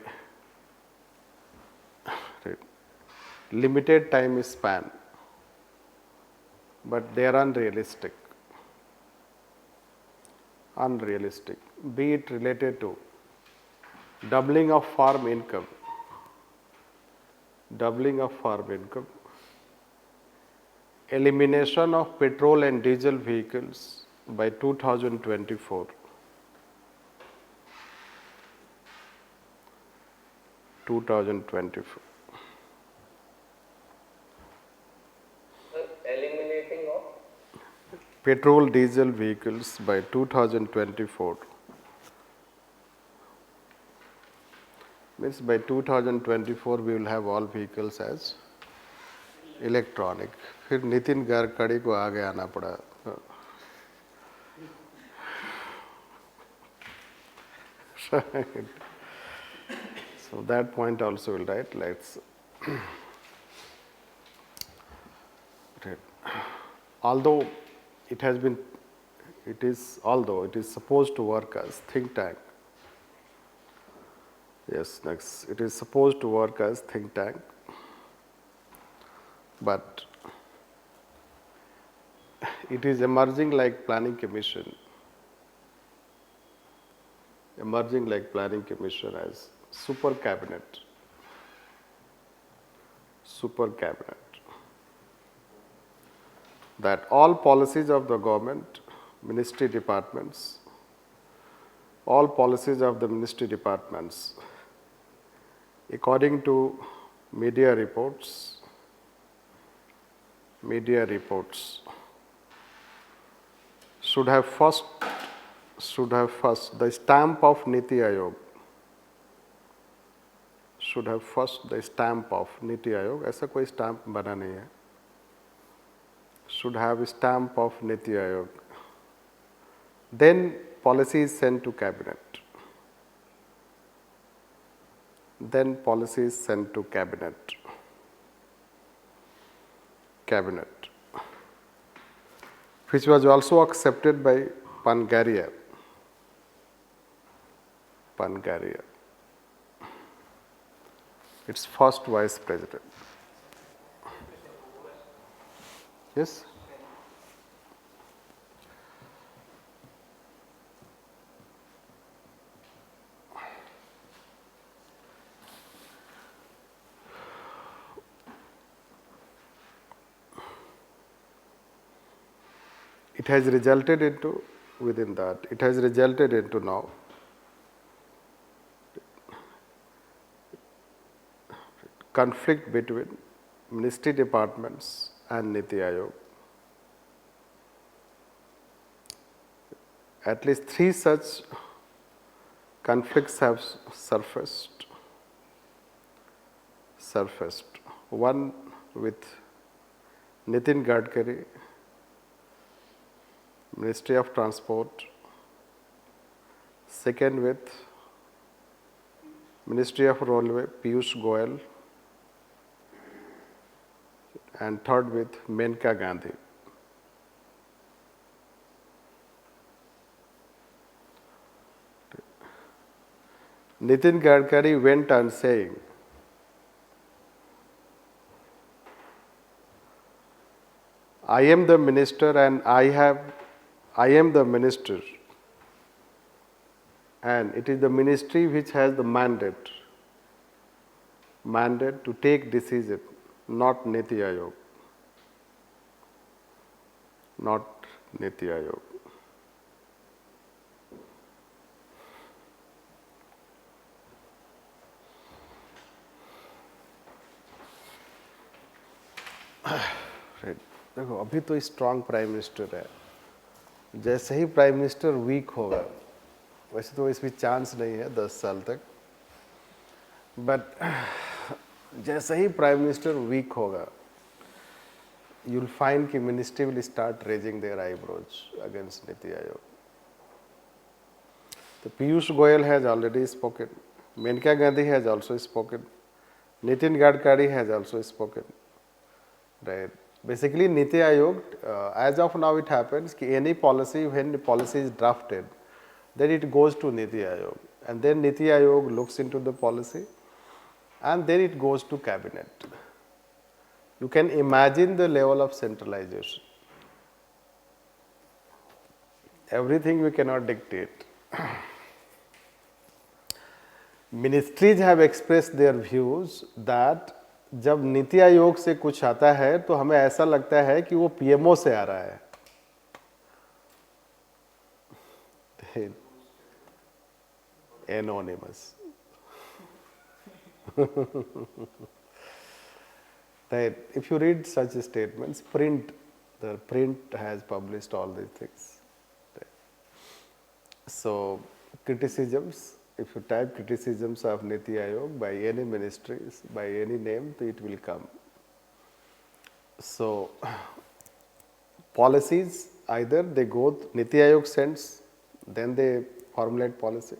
limited time span, but they are unrealistic, be it related to doubling of farm income, elimination of petrol and diesel vehicles by 2024,
Eliminating of
petrol diesel vehicles by 2024. Means by 2024 we will have all vehicles as electronic. फिर नितिन गडकरी को आगे आना पड़ा. So that point also will write. Let's. Although it is supposed to work as think tank. Yes, next. It is supposed to work as think tank, but it is emerging like planning commission. As super cabinet. That all policies of the government, ministry departments, according to media reports, should have first the stamp of Nithyayog. ऐसा कोई stamp बना नहीं है. Should have a stamp of Nithyayog. Then policy is sent to cabinet. Cabinet, which was also accepted by Pangaria. Its first vice president. Yes? It has resulted into now conflict between ministry departments and Nithyayog. At least 3 such conflicts have surfaced. One with Nitin Gadkari, Ministry of Transport. Second with Ministry of Railway, Piyush Goyal. And third with Menka Gandhi. Nitin Gadkari went on saying I am the minister and I am the minister, and it is the ministry which has the mandate to take decision, not Nithyayog, not Nithyayog. Right. देखो अभी तो strong prime minister है, जैसे ही prime minister weak होगा, वैसे तो इसमें चांस नहीं है 10 साल तक, बट जैसे ही प्राइम मिनिस्टर वीक होगा, यू विल फाइंड कि ministry will start raising their eyebrows against Niti Aayog. तो Piyush Goyal has already spoken, Maneka Gandhi has also spoken, Nitin Gadkari has also spoken. Right. Basically, Niti Ayog, as of now it happens कि any policy, when the policy is drafted, then it goes to Niti Ayog, and then Niti Ayog looks into the policy, and then it goes to cabinet. You can imagine the level of centralization. Everything we cannot dictate. Ministries have expressed their views that जब नीति आयोग से कुछ आता है तो हमें ऐसा लगता है कि वो पीएमओ से आ रहा है. Anonymous. That if you read such statements, the print has published all these things. So criticisms, if you type criticisms of Niti Ayog by any ministries, by any name, it will come. So policies, either they go, Niti Ayog sends, then they formulate policy,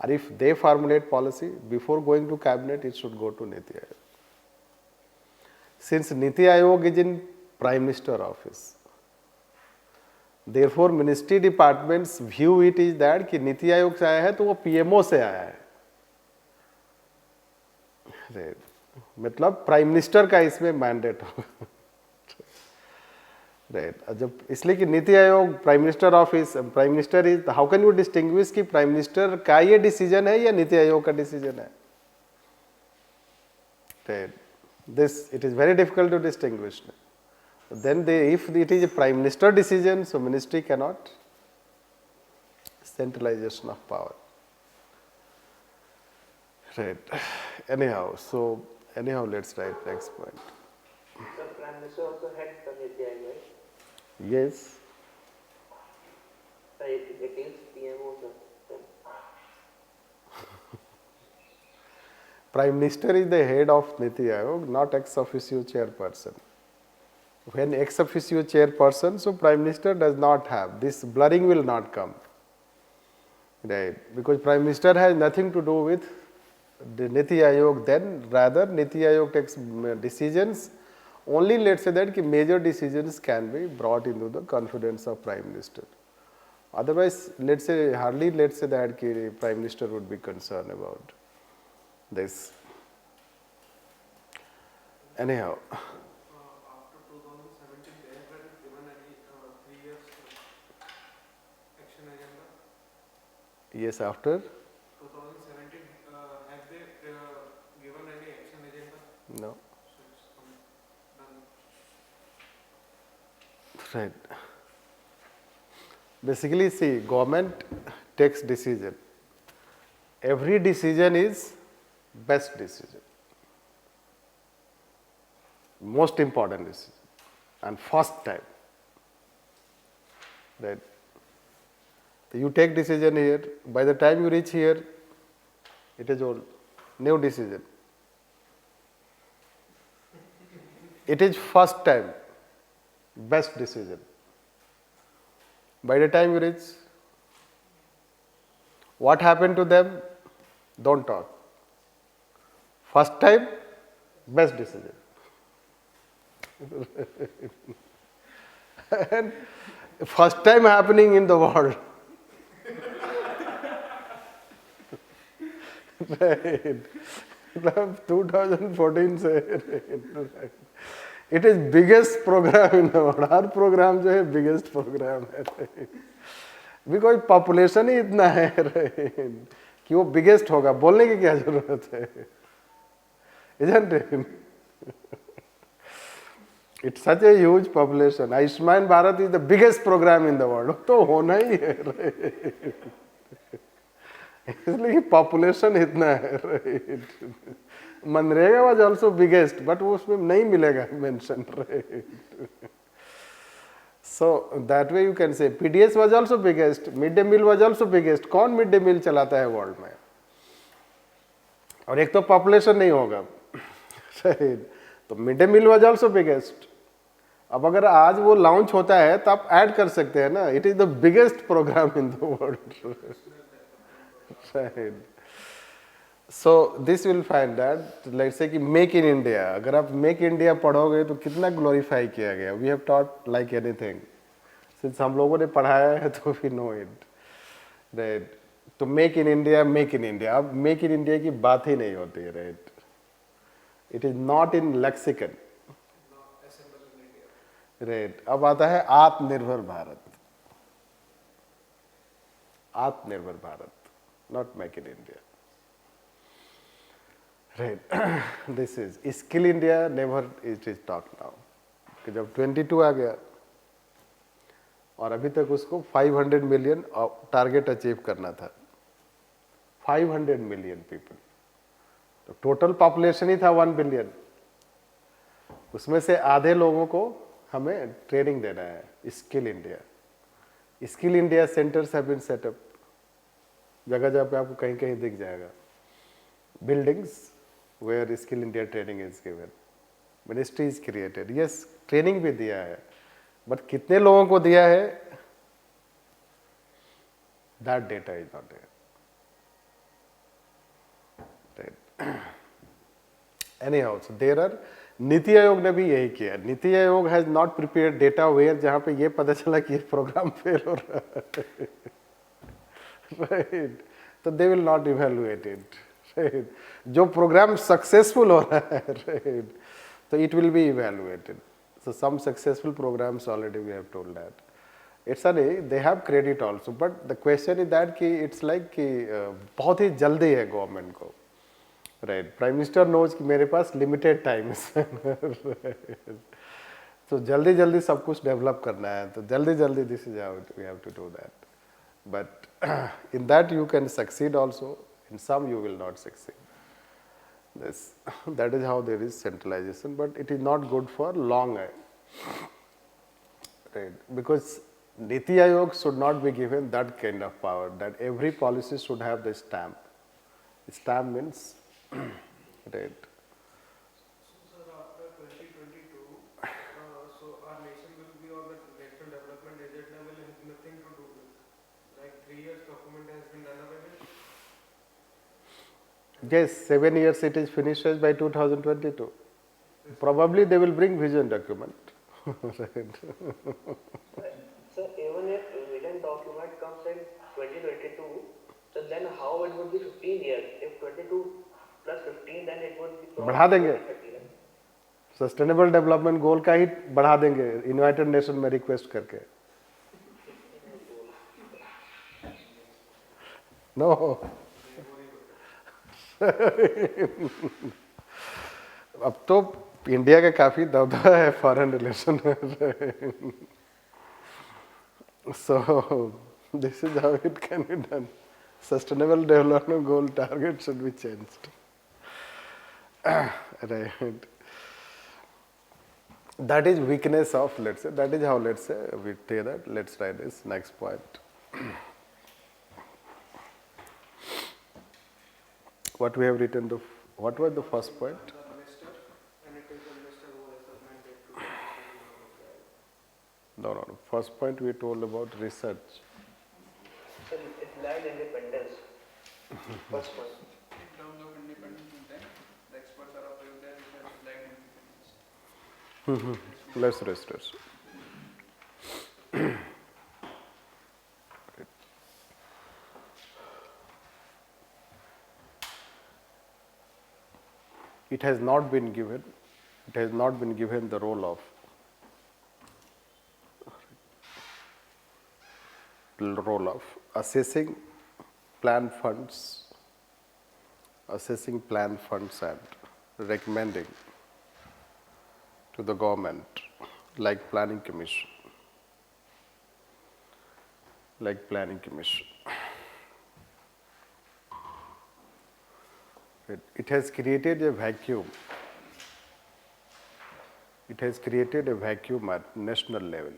or if they formulate policy, before going to cabinet, it should go to Niti Ayog. Since Niti Ayog is in Prime Minister office, therefore ministry department's view it is that कि नीति आयोग से आया है तो वो PMO से आया है. मतलब प्राइम मिनिस्टर का इसमें मैंडेट होगा. राइट. जब इसलिए कि NITI Aayog prime minister office, prime minister is, how can you distinguish कि प्राइम मिनिस्टर का ये डिसीजन है या नीति आयोग का डिसीजन है. Right. This it is very difficult to distinguish. Then if it is a prime minister decision, so ministry cannot, centralization of power. Right. Anyhow, let's write next point.
The Prime Minister also had the Nithyayog, right?
Yes.
It is PMO, sir.
Prime Minister is the head of Niti Ayog, not ex officio chairperson. When ex officio chairperson, so Prime Minister does not have, this blurring will not come. Right. Because Prime Minister has nothing to do with the Niti Ayog, then rather Niti Ayog takes decisions. Only let's say that major decisions can be brought into the confidence of Prime Minister. Otherwise, hardly let's say that Prime Minister would be concerned about this. Anyhow.
After 2017, they haven't given any 3 years action agenda?
Yes, after?
2017, have they given any action agenda?
No.
So it's done.
Right. Basically, see, government takes decision. Every decision is best decision, most important decision, and first time. Right. So you take decision here. By the time you reach here, it is old, new decision. It is first time, best decision. By the time you reach, what happened to them? Don't talk. First time, best decision. And first time happening in the world. Right. 2014 से it is biggest program in the world. हर program जो है biggest program है, because population ही इतना है कि वो बिगेस्ट होगा, बोलने की क्या जरूरत है, isn't it? It's such a huge population. Ayushman Bharat is the biggest program in the world, तो होना ही है इसलिए कि पॉपुलेशन इतना है, right. MNREGA was also biggest, but वो उसमें नहीं मिलेगा mention, right. So that way you can say PDS was also biggest, mid day meal was also biggest. कौन मिड डे मील चलाता है वर्ल्ड में? और एक तो पॉपुलेशन नहीं होगा, राइट। तो mid day meal was also biggest. अब अगर आज वो लॉन्च होता है तो आप ऐड कर सकते हैं ना, it is the biggest program in the world, right. So this will find that, let's say कि मेक इन इंडिया, अगर आप मेक इंडिया पढ़ोगे तो कितना ग्लोरीफाई किया गया। We have taught like anything, since हम लोगों ने पढ़ाया है तो वी नो इट, राइट। तो make in India, make in India, अब मेक इन इंडिया की बात ही नहीं होती है, right. It is not in lexicon, right. अब आता है Atmanirbhar Bharat, Atmanirbhar Bharat, not make in India, right. This is skill India, never it is talk now, कि जब 22 आ गया और अभी तक उसको 500 मिलियन टारगेट अचीव करना था, 500 मिलियन पीपल, तो टोटल पॉपुलेशन ही था 1 बिलियन, उसमें से आधे लोगों को हमें ट्रेनिंग देना है। Skill India, skill India centres have been set up, जगह जगह पे आपको कहीं कहीं दिख जाएगा, buildings where skill India training is given, ministry is created, yes training भी दिया है, बट कितने लोगों को दिया है, that data is not there, right. Anyhow, so there are, Niti Aayog ने भी यही किया। Niti Aayog has not prepared data where, जहां पे ये पता चला कि ये प्रोग्राम फेल हो रहा है, राइट। तो they will not evaluate it, right. जो प्रोग्राम सक्सेसफुल हो रहा है, राइट, तो it will be evaluated. So some successful programs already we have told that it's they have credit also, but the question is that कि it's like कि बहुत ही जल्दी है गवर्नमेंट को, राइट। प्राइम मिनिस्टर नोज कि मेरे पास limited time है, तो जल्दी जल्दी सब कुछ डेवलप करना है, तो जल्दी जल्दी this is how we have to do that, but in that you can succeed also, in some you will not succeed. This, that is how there is centralization, but it is not good for long, right? Because Niti Ayog should not be given that kind of power, that every policy should have the stamp. Stamp means, right?
So, sir, after 2022, so our nation will be on the national development agenda will have nothing to do with. Like 3 years document has been done away with.
Yes, 7 years it is finished by 2022. Probably they will bring vision document. Right.
So even if vision document comes in 2022, so then how it would be 15 years? If 22 plus 15, then it would be
बढ़ा देंगे,
30 years.
Sustainable development goal का ही बढ़ा देंगे, United nation में request करके। No अब तो India का काफी दबदबा है फॉरेन रिलेशन में, so this is how it can be done. Sustainable development goal target should be changed, right. That is weakness of, let's say, that is how, let's say, we say that. Let's write this next point. What we have written, what was the first point?
The minister, and it is the minister who has the mandate to
No. First point we told about research.
So it's land independence. First one.
in terms of independence and then the experts are of there research is like independence.
Let's rest. It has not been given It has not been given the role of assessing plan funds, and recommending to the government like planning commission. It has created a vacuum. It has created a vacuum at national level,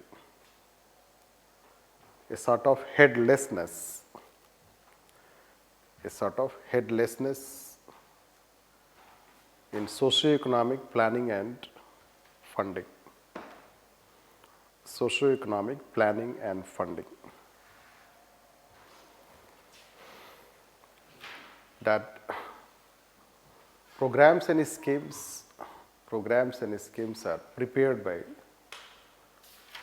a sort of headlessness in socio-economic planning and funding. That programs and schemes are prepared by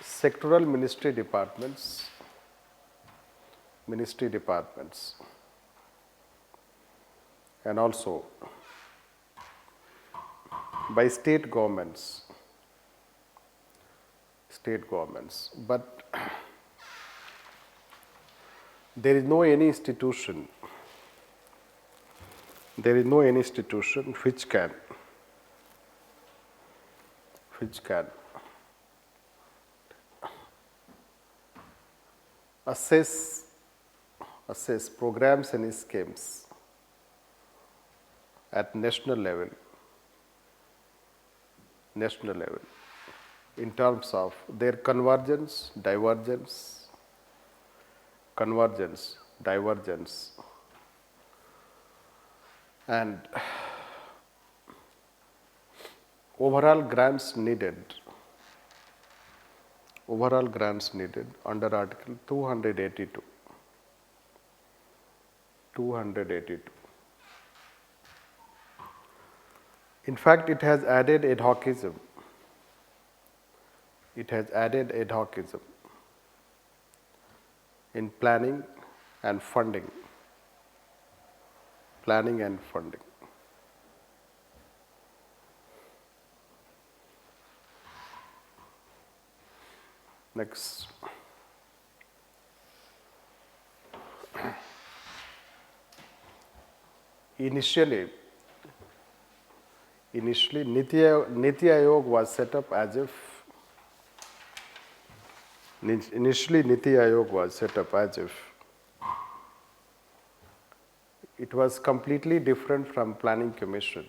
sectoral ministry departments, and also by state governments. But there is no any institution which can assess programs and schemes at national level in terms of their convergence, divergence, and overall grants needed under Article 282. In fact, it has added ad hocism. In planning and funding. Next. Initially Nithyayog was set up as if it was completely different from planning commission.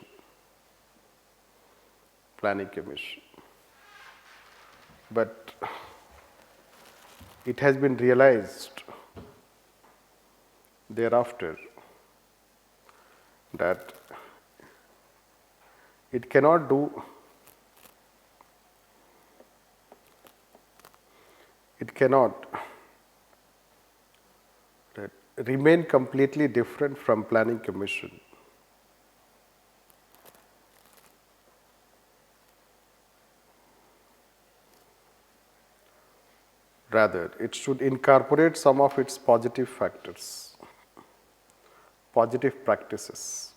But it has been realized thereafter that it cannot remain completely different from planning commission. Rather, it should incorporate some of its positive factors, positive practices.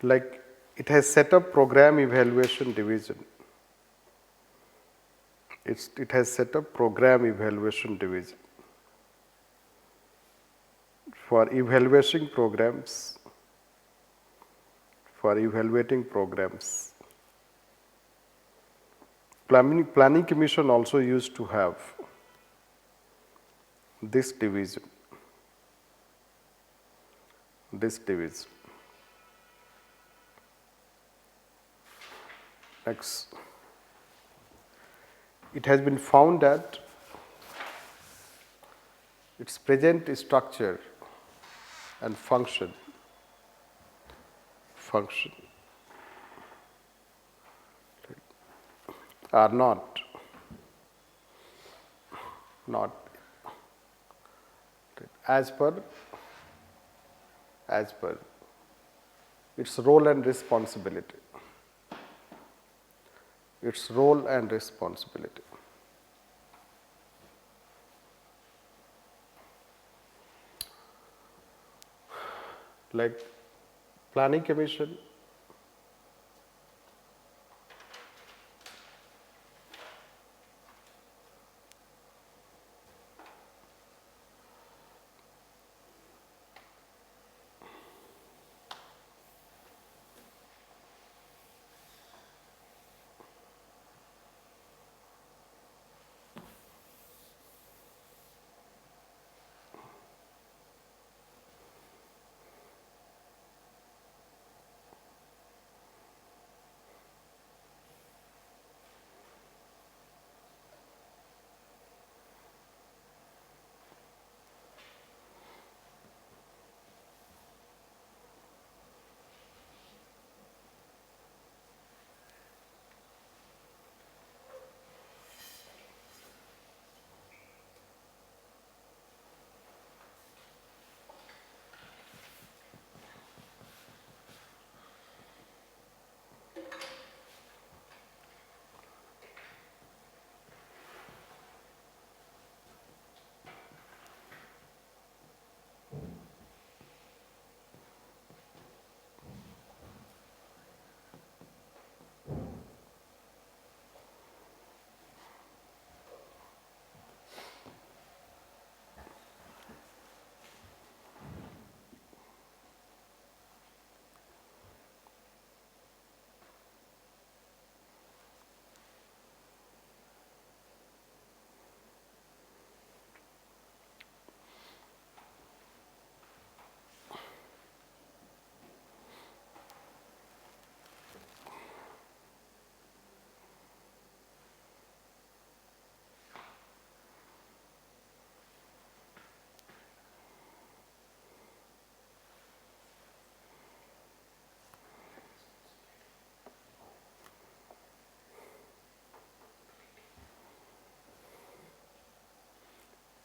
Like it has set up program evaluation division. It has set up program evaluation division for evaluating programs. Planning Commission also used to have this division. Next. It has been found that its present structure and function are not as per its role and responsibility. its role and responsibility. Like Planning Commission,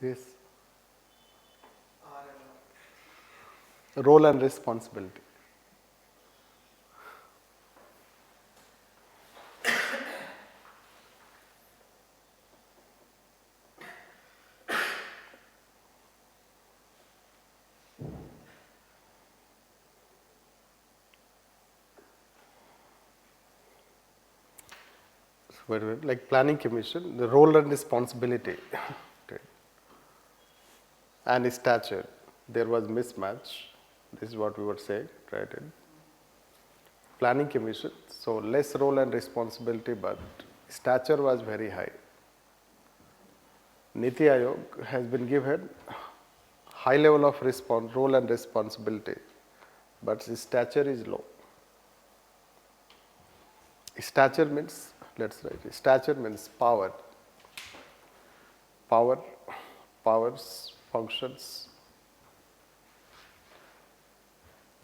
yes, role and responsibility. Like Planning Commission, the role and responsibility okay, and stature, there was mismatch. This is what we were saying, right? In Planning Commission, so less role and responsibility, but stature was very high. Nithyayog has been given high level of role and responsibility, but his stature is low. Stature means, let's write, stature means power, powers, functions,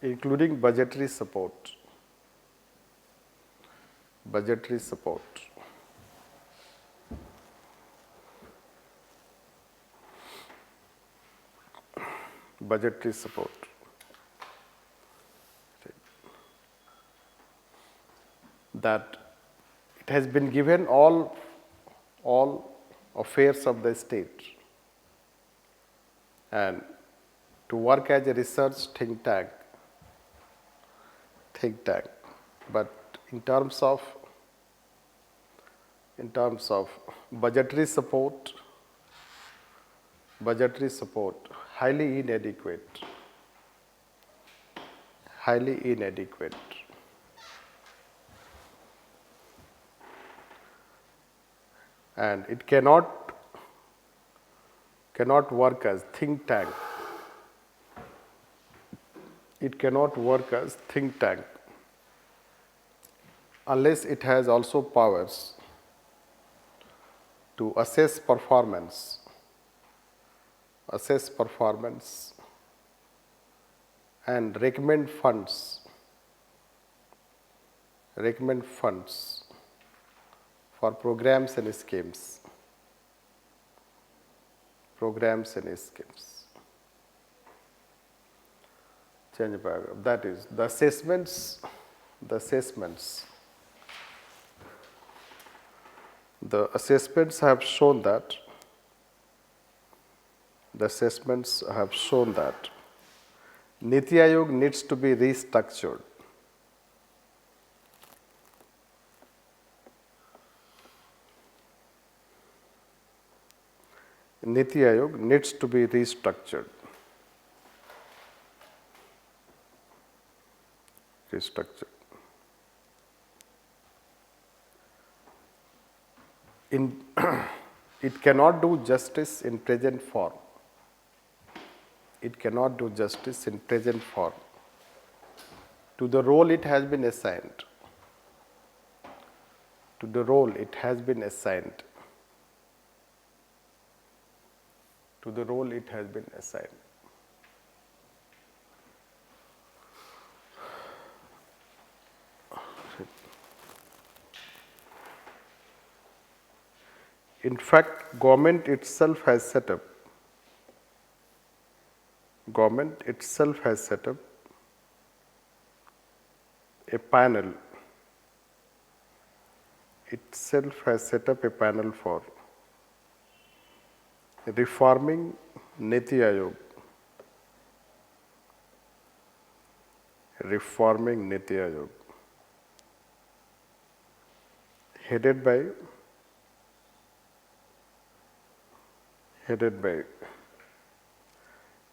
including budgetary support, budgetary support. Budgetary support. That it has been given all affairs of the state and to work as a research think tank. But in terms of budgetary support, highly inadequate. And it cannot work as think tank. It cannot work as think tank unless it has also powers to assess performance and recommend funds for programs and schemes. Change paragraph. That is the assessments the assessments have shown that Nithyayog needs to be restructured. Nithyayog needs to be restructured. It cannot do justice in present form. It cannot do justice in present form to the role it has been assigned. To the role it has been assigned. To the role it has been assigned. In fact, government itself has set up a panel. For reforming Nithyayog. Headed by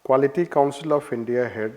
Quality Council of India head.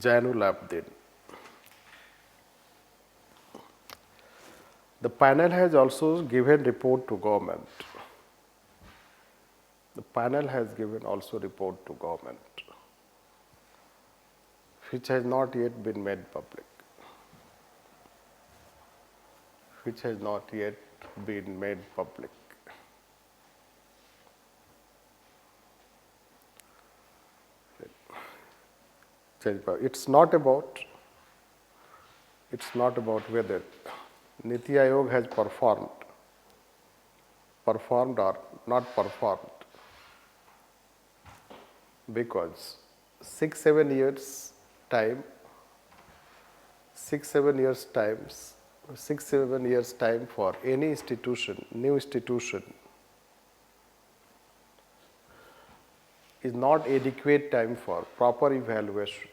Janul Abdin. The panel has also given report to government. Which has not yet been made public. It's not about whether Nithyayog has performed or not performed, because 6-7 years time for any new institution is not adequate time for proper evaluation.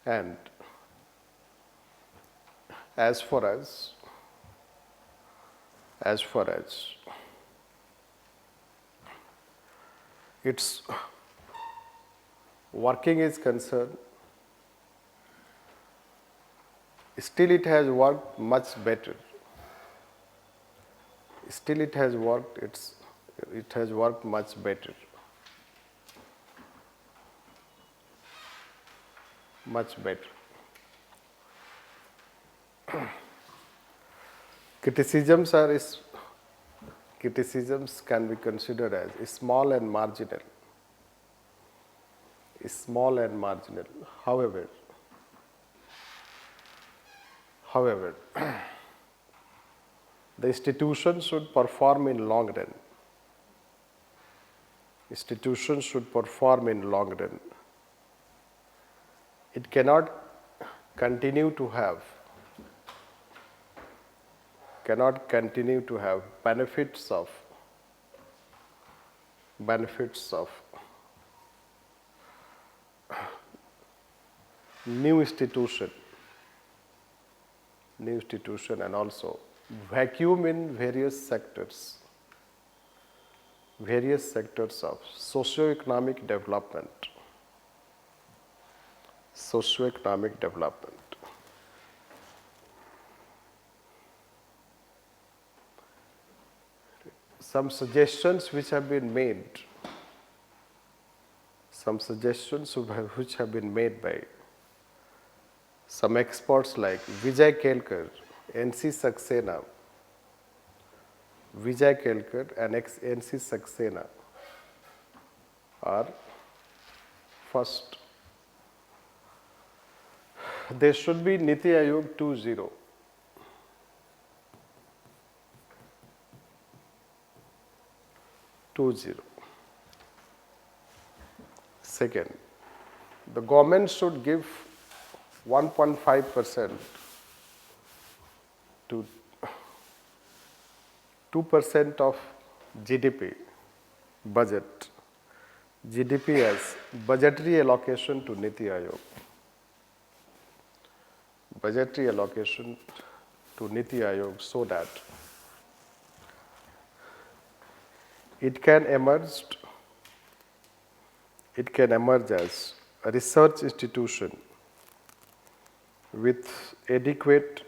And as far as its working is concerned, still it has worked much better. It has worked much better. Criticisms can be considered as small and marginal. However, the institution should perform in long run. It cannot continue to have benefits of new institution and also vacuum in various sectors of socio-economic development. some suggestions which have been made, which have been made by some experts like Vijay Kelkar, NC Saxena, and NC Saxena are first. There should be Nithyayog 2.0. Second, the government should give 1.5% to 2% of GDP budget, GDP as budgetary allocation to Nithyayog. Budgetary allocation to Nithyayog so that it can emerge as a research institution with adequate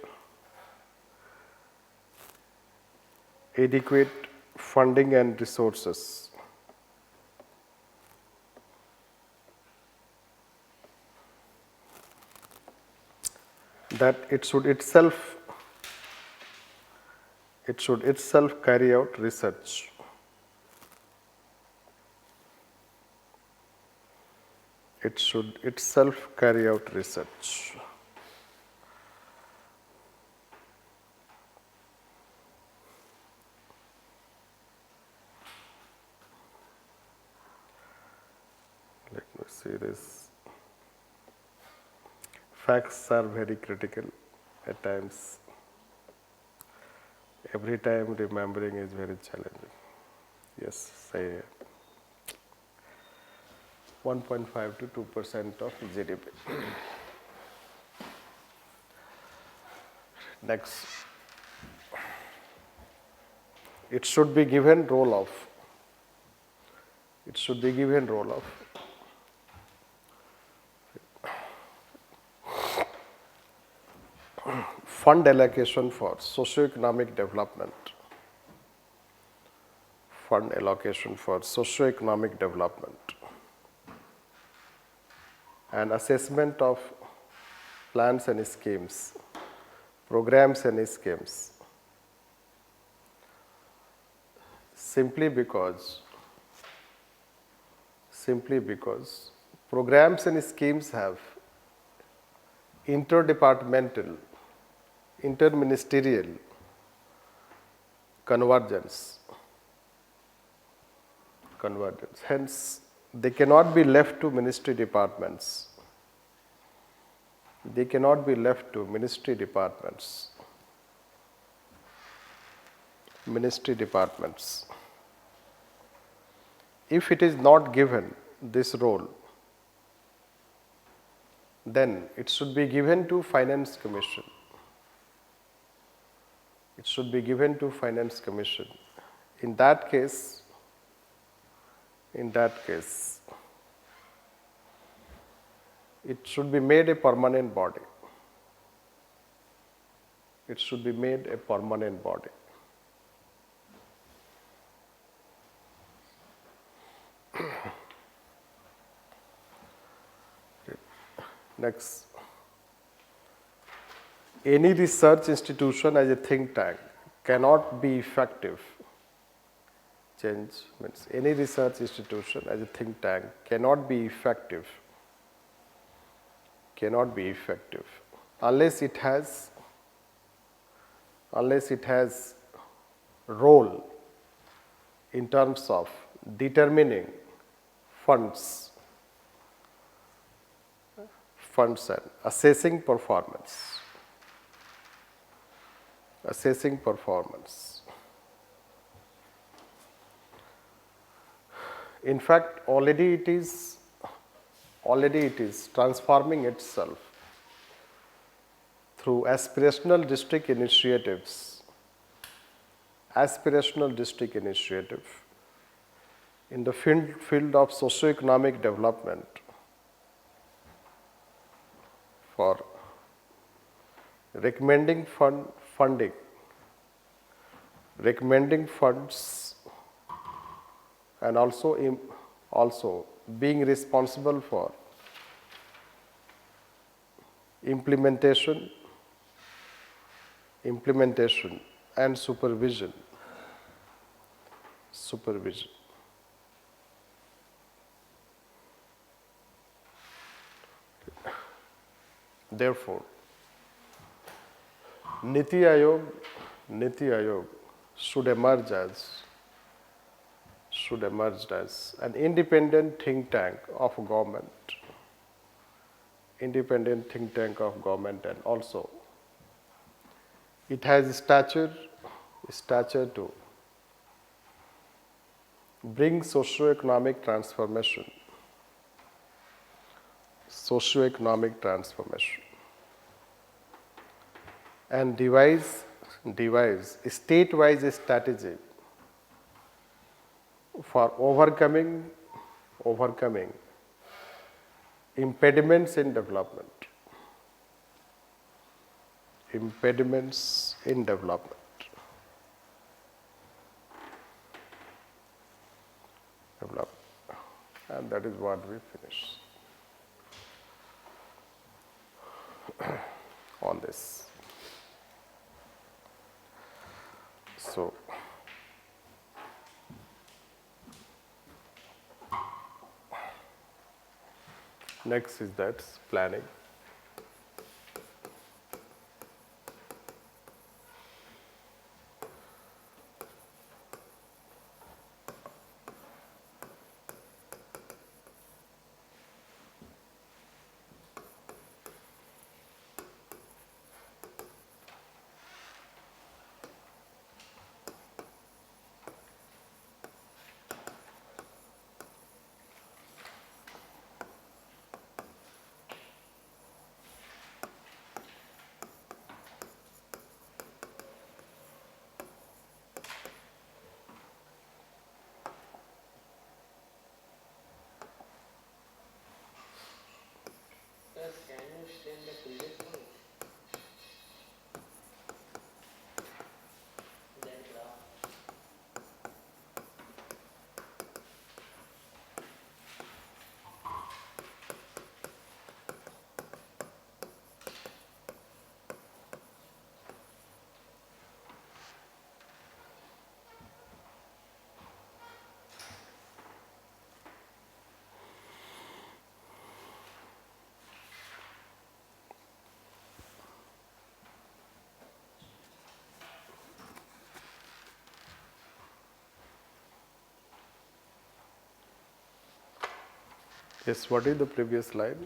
funding and resources. That it should itself carry out research. It should itself carry out research. Let me see this. Facts are very critical at times. Every time remembering is very challenging. Yes, say 1.5 to 2% of GDP. Next, it should be given role of fund allocation for socio-economic development. Fund allocation for socio-economic development. And assessment of plans and schemes, programs and schemes. Simply because programs and schemes have interdepartmental, interministerial convergence. Hence, they cannot be left to ministry departments. Ministry departments. If it is not given this role, then it should be given to Finance Commission. In that case, it should be made a permanent body. Next, any research institution as a think tank cannot be effective. Change means any research institution as a think tank cannot be effective unless it has role in terms of determining funds and assessing performance. In fact, already it is transforming itself through aspirational district initiatives in the field of socio-economic development for recommending funds and also being responsible for implementation and supervision. Therefore, Nithyayog should emerge as an independent think tank of government, and also it has stature to bring socio-economic transformation, and devise state-wise strategy for overcoming impediments in development. And that is what we finish on this. So, next is that planning.
Can you explain the previous one? That graph.
Yes, what is the previous slide?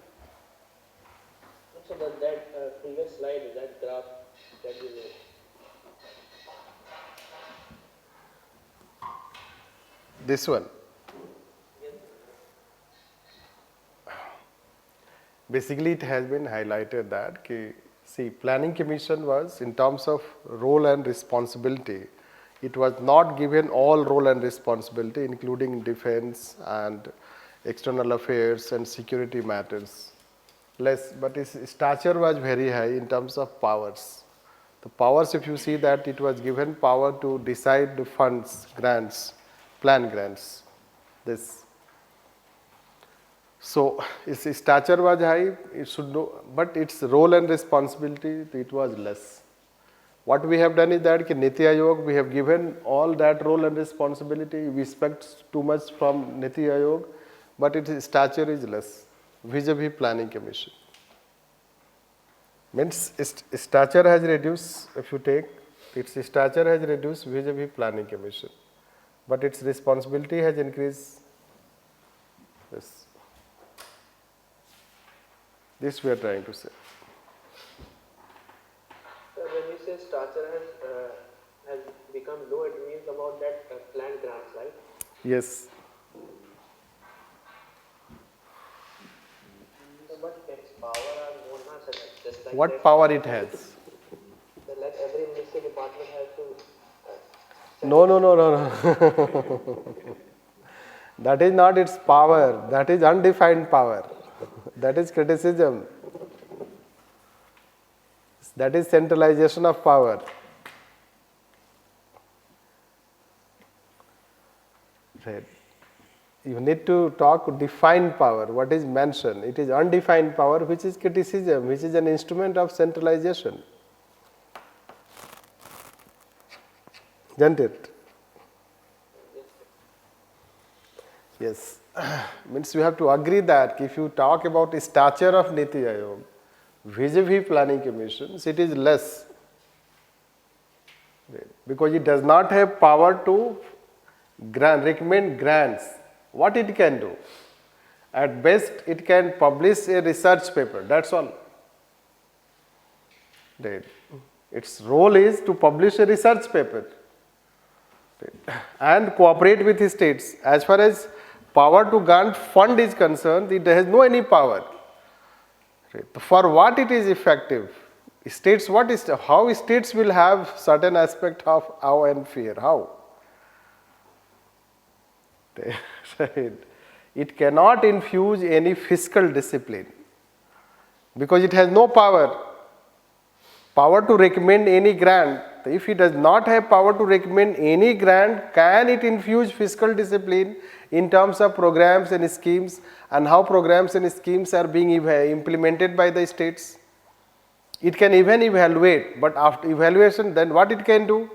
So that previous slide, that graph that you made.
This one. Basically, it has been highlighted that, planning commission was, in terms of role and responsibility, it was not given all role and responsibility, including defense and external affairs and security matters. Less, but its stature was very high in terms of powers. The powers, if you see that it was given power to decide the funds, grants, plan grants, this. So, its stature was high, it should know, but its role and responsibility, it was less. What we have done is that Nithyayog, we have given all that role and responsibility, we expect too much from Nithyayog, but its stature is less, vis-a-vis planning commission. Means its stature has reduced, if you take, its stature has reduced vis-a-vis planning commission, but its responsibility has increased. This we are trying to say.
So when you say stature has become low, it means about that planned grants, right?
Yes.
So, but its power are more not just like
What
that,
power it has?
like every ministry department has to.
No. That is not its power. That is undefined power. That is criticism. That is centralization of power. Right. You need to talk defined power, what is mentioned. It is undefined power, which is criticism, which is an instrument of centralization. Isn't it? Yes. Means you have to agree that if you talk about the stature of Nithyayog vis-a-vis planning commissions, it is less. Because it does not have power to recommend grants. What it can do? At best, it can publish a research paper, that's all. Its role is to publish a research paper and cooperate with the states. As far as power to grant fund is concerned, it has no any power. For what it is effective? States, how states will have certain aspect of awe and fear? How? It cannot infuse any fiscal discipline because it has no power to recommend any grant. If it does not have power to recommend any grant, can it infuse fiscal discipline in terms of programs and schemes and how programs and schemes are being implemented by the states? It can even evaluate, but after evaluation, then what it can do?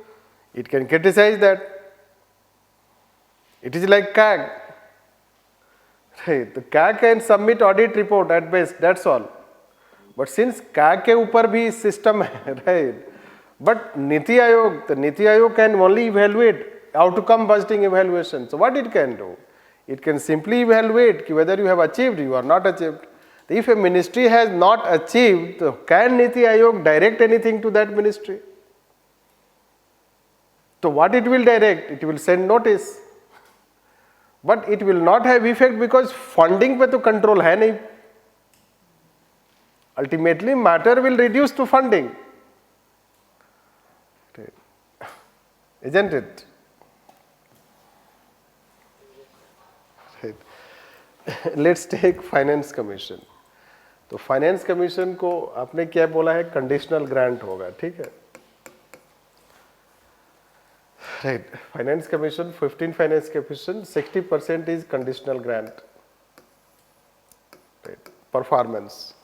It can criticize that. It is like CAG. The CAG can submit audit report at best, that's all. But since CAG के ऊपर भी system है, right? But the Nithyayog can only evaluate outcome budgeting evaluation. So what it can do? It can simply evaluate whether you have achieved, you are not achieved. If a ministry has not achieved, can Nithyayog direct anything to that ministry? So what it will direct? It will send notice. But it will not have effect because funding पे तो control है नहीं. Ultimately, matter will reduce to funding. Isn't it? Right. Let's take Finance Commission. तो Finance Commission को आपने क्या बोला है? Conditional grant होगा, ठीक है? Right. Finance Commission, 15 Finance Commission, 60% is conditional grant. Right. Performance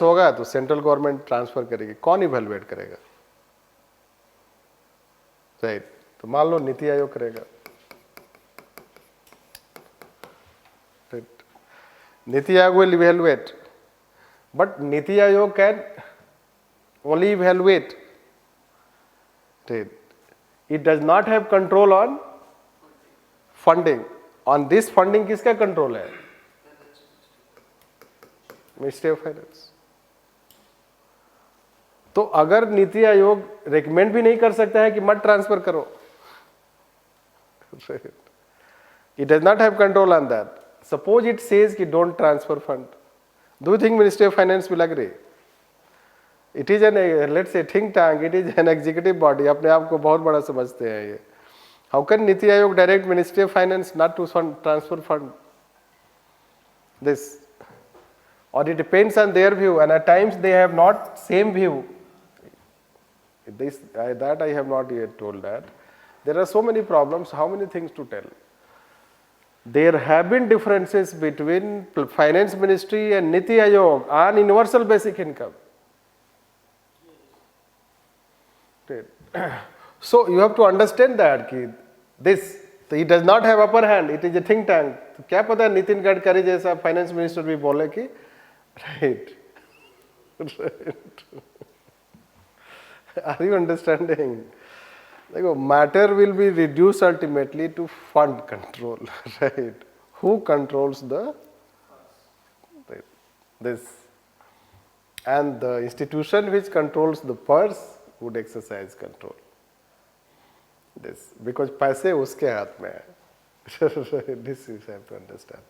होगा तो सेंट्रल गवर्नमेंट ट्रांसफर करेगी. कौन इवेलुएट करेगा? राइट. तो मान लो नीति आयोग करेगा. Right. NITI Aayog will evaluate, but NITI Aayog can only evaluate. Right. It does not have control on funding. On this funding किसका control है? Ministry of finance. तो अगर नीति आयोग रेकमेंड भी नहीं कर सकता है कि मत ट्रांसफर करो, it does not have control on that. Suppose it says कि don't transfer fund. Do you think Ministry of Finance will agree? It is an let's say think tank. It is an executive body. अपने आप को बहुत बड़ा समझते हैं ये. How can NITI Aayog direct Ministry of Finance not to transfer fund? This. Or it depends on their view, and at times they have not same view. That I have not yet told that. There are so many problems, how many things to tell. There have been differences between Finance Ministry and Niti Ayog on universal basic income. So you have to understand that it does not have upper hand, it is a think tank. तो क्या पता नितिन गडकरी जैसा finance minister भी बोले कि right. Are you understanding? Like, matter will be reduced ultimately to fund control, right? Who controls this? And the institution which controls the purse would exercise control. This, because पैसे उसके हाथ में है. This you have to understand.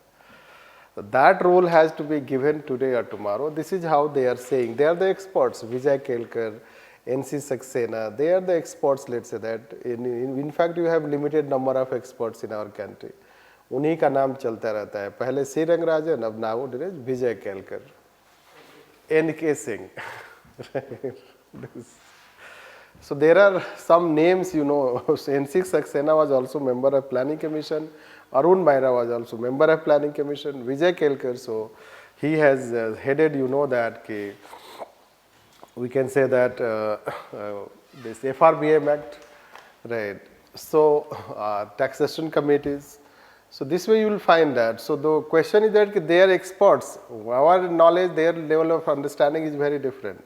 So that role has to be given today or tomorrow. This is how they are saying. They are the experts. Vijay Kelkar, NC Saxena, they are the experts, let's say that. In fact, you have limited number of experts in our country. उन्हीं का नाम चलता रहता है. पहले सी रंगराजन, अब nowadays Vijay Kelkar, NK Singh. So there are some names, NC Saxena was also member of Planning Commission. Arun Maira was also member of Planning Commission. Vijay Kelkar, so he has headed, you know that, we can say that this FRBM Act, right? So taxation committees. So this way you will find that. So the question is that they are experts. Our knowledge, their level of understanding is very different.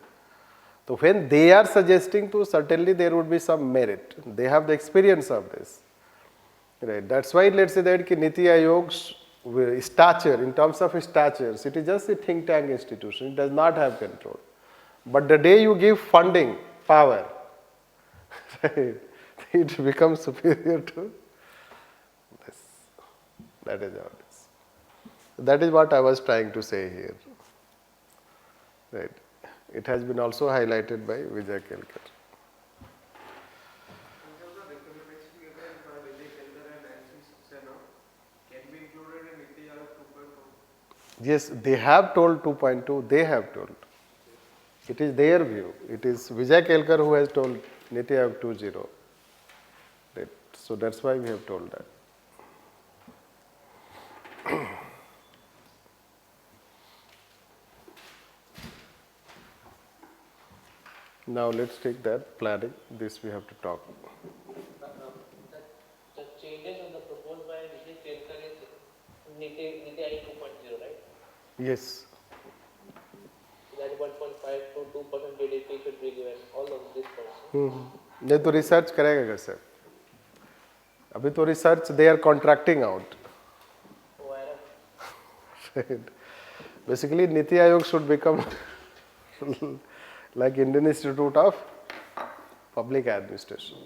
So when they are suggesting to, certainly there would be some merit. They have the experience of this. Right. That's why let's say that Nithyayog's stature, in terms of statures, it is just a think tank institution. It does not have control. But the day you give funding power, right, it becomes superior to this. That is how it is. That is what I was trying to say here. Right. It has been also highlighted by Vijay Kelkar.
In terms of recommendation given by Vijay Kelkar and Nancy Saxena, can be included in Nithyayog 2.0?
Yes, they have told 2.2, they have told. It is their view. It is Vijay Kelkar who has told Nithyayog 2.0. Right. So that's why we have told that. Now let's take that planning. This we have to talk.
The changes on the proposed by Vijay Kelkar is Nithyayog 2.0, right?
Yes.
That 1.5 to 2% GDP should be given. All of this person.
ये तो research करेगा कैसे? अभी तो research they are contracting out. Right. Basically, Nithyayog should become like Indian Institute of Public Administration.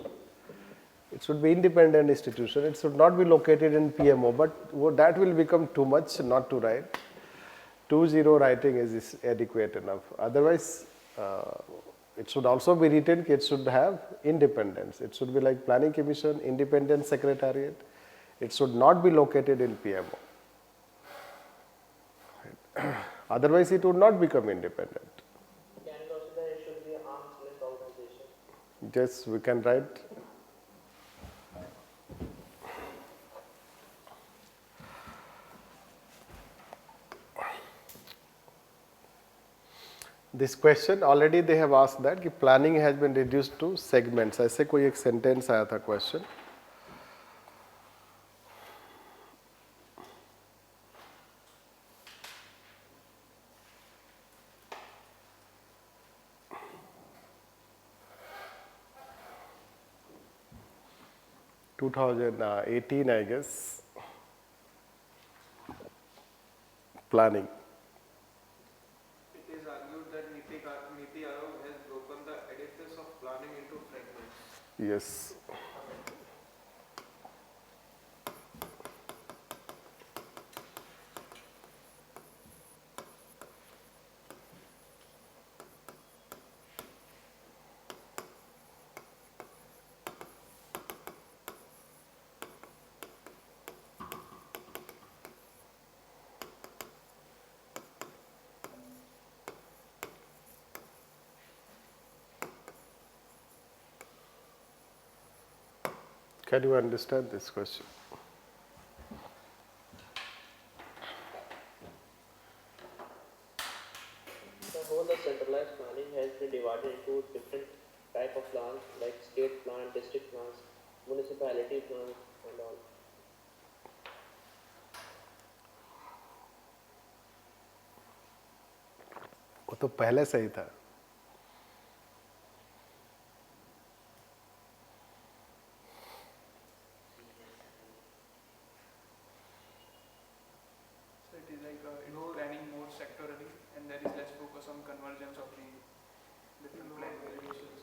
It should be independent institution. It should not be located in PMO, but that will become too much not to write. 2.0 writing is adequate enough. Otherwise, it should also be written. It should have independence. It should be like Planning Commission, independent secretariat. It should not be located in PMO. Otherwise, it would not become independent.
Can it also that it should be an arm's length organization?
Yes, we can write. This question already they have asked that कि planning has been reduced to segments. ऐसे कोई एक sentence आया था question. (2018) I guess. Planning.
It is argued that Nithyayog has broken the edifice of planning into fragments.
Yes. Can you understand this question?
The whole of centralized planning has been divided into different type of plans like state plan, district plans, municipality plans and all.
वो तो पहले से ही था.
It is like planning more sectorally and there is less focus on convergence of the different plan variations.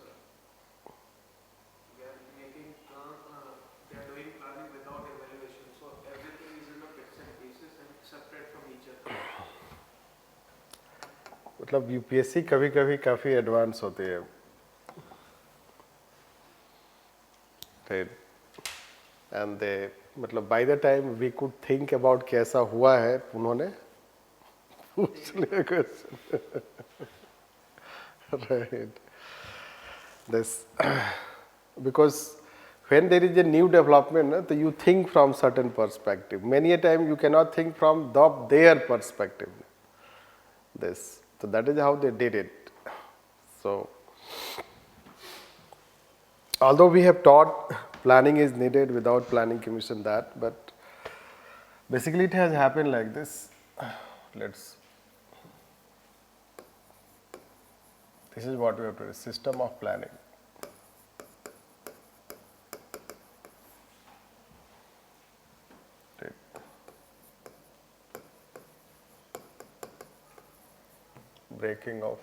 They are making they are doing planning without evaluation, so everything is in the bits and pieces and separate from each other.
मतलब UPSC कभी कभी काफ़ी advance होते हैं. And they मतलब by the time we could think about कैसा हुआ है उन्होंने पूछ लिया question. Right. This because when there is a new development, so you think from certain perspective. Many a time you cannot think from their perspective. This, so that is how they did it. So, although we have taught planning is needed without planning commission that, but basically it has happened like this. This is what we have to do, system of planning. Breaking of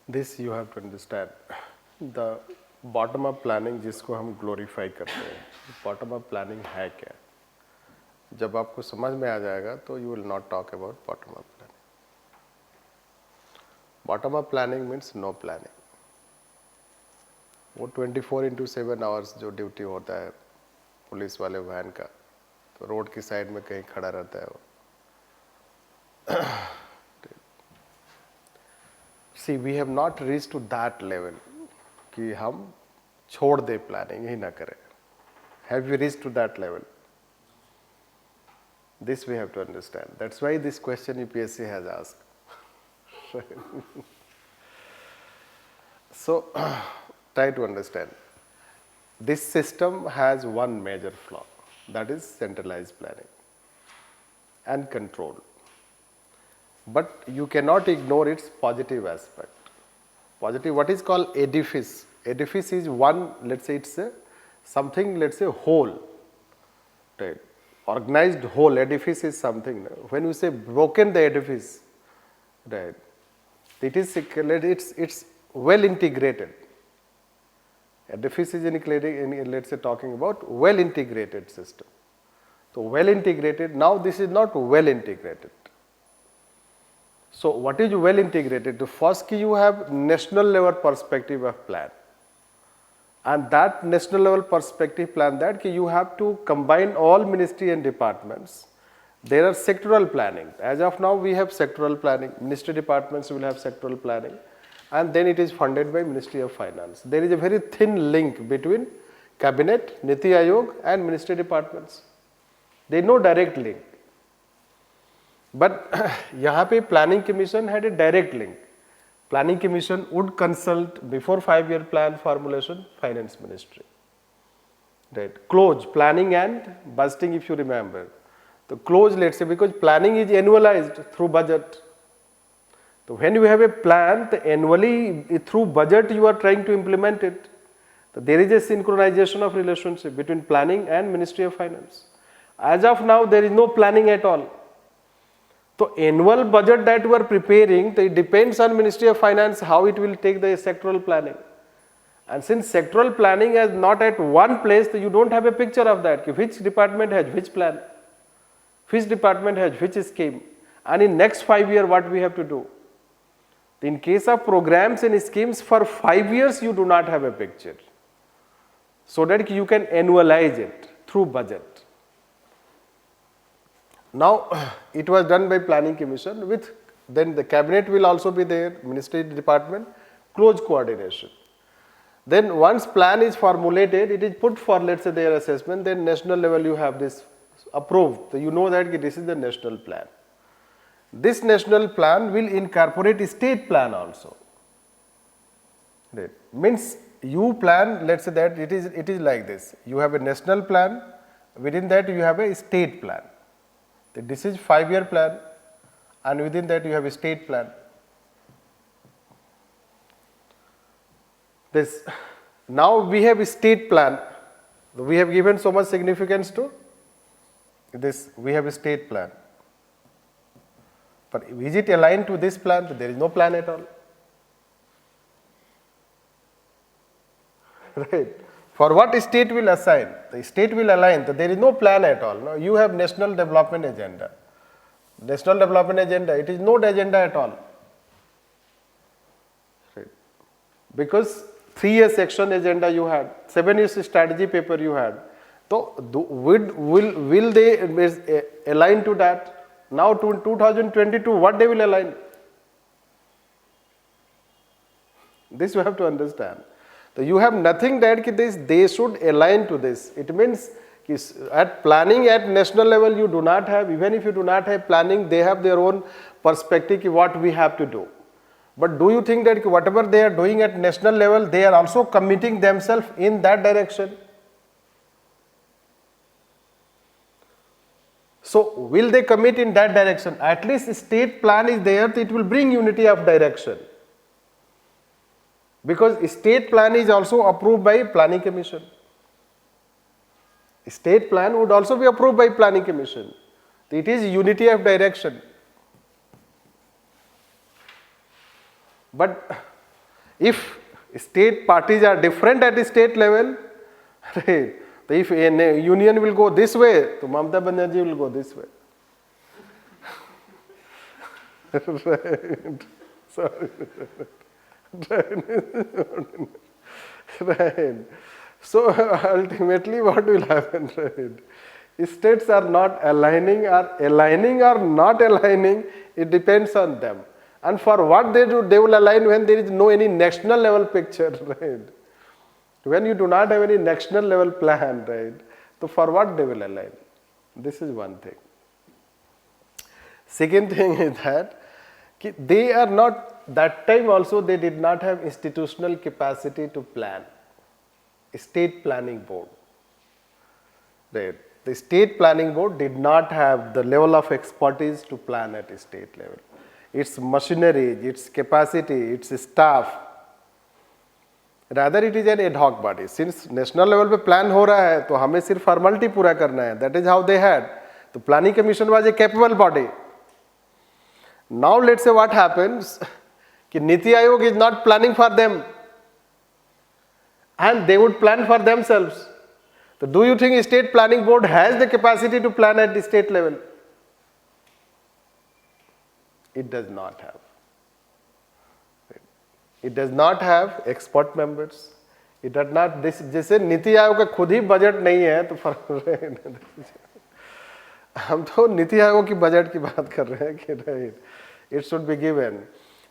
This you have to understand. The bottom up planning जिसको हम glorify करते हैं, bottom up planning है क्या? जब आपको समझ में आ जाएगा तो you will not talk about bottom up planning. Bottom up planning means no planning. वो 24/7 आवर्स जो ड्यूटी होता है पुलिस वाले वैन का, तो रोड की साइड में कहीं खड़ा रहता है वो. See we have not reach to that level कि हम छोड़ दे प्लानिंग ही ना करें. Have you reach to that level? This we have to understand. That's why this question UPSC has asked. So, try to understand. This system has one major flaw, that is centralized planning and control. But you cannot ignore its positive aspect. Positive, what is called edifice. Edifice is one, let's say it's a something, let's say whole. Right. Organized whole. Edifice is something. When you say broken the edifice, right, it's well integrated. Edifice is let's say talking about well integrated system. So well integrated, now this is not well integrated. So what is well integrated? The first key, you have national level perspective of plan. And that national level perspective plan, that you have to combine all ministry and departments. There are sectoral planning. As of now, we have sectoral planning. Ministry departments will have sectoral planning, and then it is funded by Ministry of Finance. There is a very thin link between cabinet, Nithyayog, and ministry departments. There is no direct link. But यहाँ पे planning commission had a direct link. Planning Commission would consult before 5-year plan formulation Finance Ministry. Right. Close planning and budgeting, if you remember. The close, let's say, because planning is annualized through budget. So when you have a plan, the annually through budget you are trying to implement it. So there is a synchronization of relationship between planning and Ministry of Finance. As of now, there is no planning at all. So annual budget that you are preparing, it depends on Ministry of Finance how it will take the sectoral planning. And since sectoral planning is not at one place, you don't have a picture of that. Which department has which plan, which department has which scheme, and in next 5 years what we have to do. In case of programs and schemes for 5 years, you do not have a picture, so that you can annualize it through budget. Now, it was done by Planning Commission with, then the cabinet will also be there, Ministry department, close coordination. Then once plan is formulated, it is put for, let's say, their assessment, then national level you have this approved. So you know that this is the national plan. This national plan will incorporate state plan also. Right. Means you plan, let's say that it is like this. You have a national plan, within that you have a state plan. This is 5-year plan, and within that you have a state plan. This, now we have a state plan. We have given so much significance to this. We have a state plan. But is it aligned to this plan? There is no plan at all. Right. For what state will assign? The state will align. There is no plan at all. No, you have national development agenda. National development agenda, it is no agenda at all. Right. Because 3 years action agenda you had, 7 years strategy paper you had. So will they align to that? Now to 2022, what they will align? This you have to understand. So you have nothing that they should align to this. It means at planning at national level you do not have, even if you do not have planning, they have their own perspective what we have to do. But do you think that whatever they are doing at national level, they are also committing themselves in that direction? So will they commit in that direction? At least state plan is there, it will bring unity of direction. Because state plan is also approved by Planning Commission. State plan would also be approved by Planning Commission. It is unity of direction. But If state parties are different at the state level, right? So if a union will go this way, so Mamata Banerjee will go this way. Right. Sorry. Right. So ultimately what will happen, right? States are not aligning or not aligning, it depends on them. And for what they do, they will align when there is no any national level picture, right? When you do not have any national level plan, right? So for what they will align? This is one thing. Second thing is that they are not, that time also they did not have institutional capacity to plan. State planning board. Right. The state planning board did not have the level of expertise to plan at a state level. Its machinery, its capacity, its staff. Rather it is an ad hoc body. Since national level पे plan हो रहा है, तो हमें सिर्फ formality पूरा करना है. That is how they had. The planning commission was a capable body. Now let's say what happens, कि Nithyayog is not planning for them, and they would plan for themselves. So do you think state planning board has the capacity to plan at the state level? It does not have. It does not have expert members. It does not, this जैसे नीति आयोग का खुद ही budget नहीं है, तो हम तो नीति आयोग की budget की बात कर रहे हैं कि it should be given.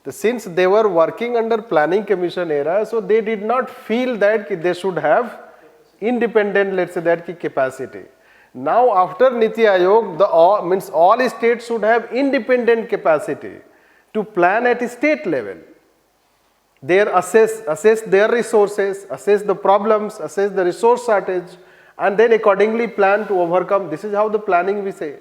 Since they were working under planning commission era, so they did not feel that they should have independent, let's say that capacity. Now after Niti Ayog, all states should have independent capacity to plan at a state level. They assess their resources, assess the problems, assess the resource shortage, and then accordingly plan to overcome. This is how the planning we say.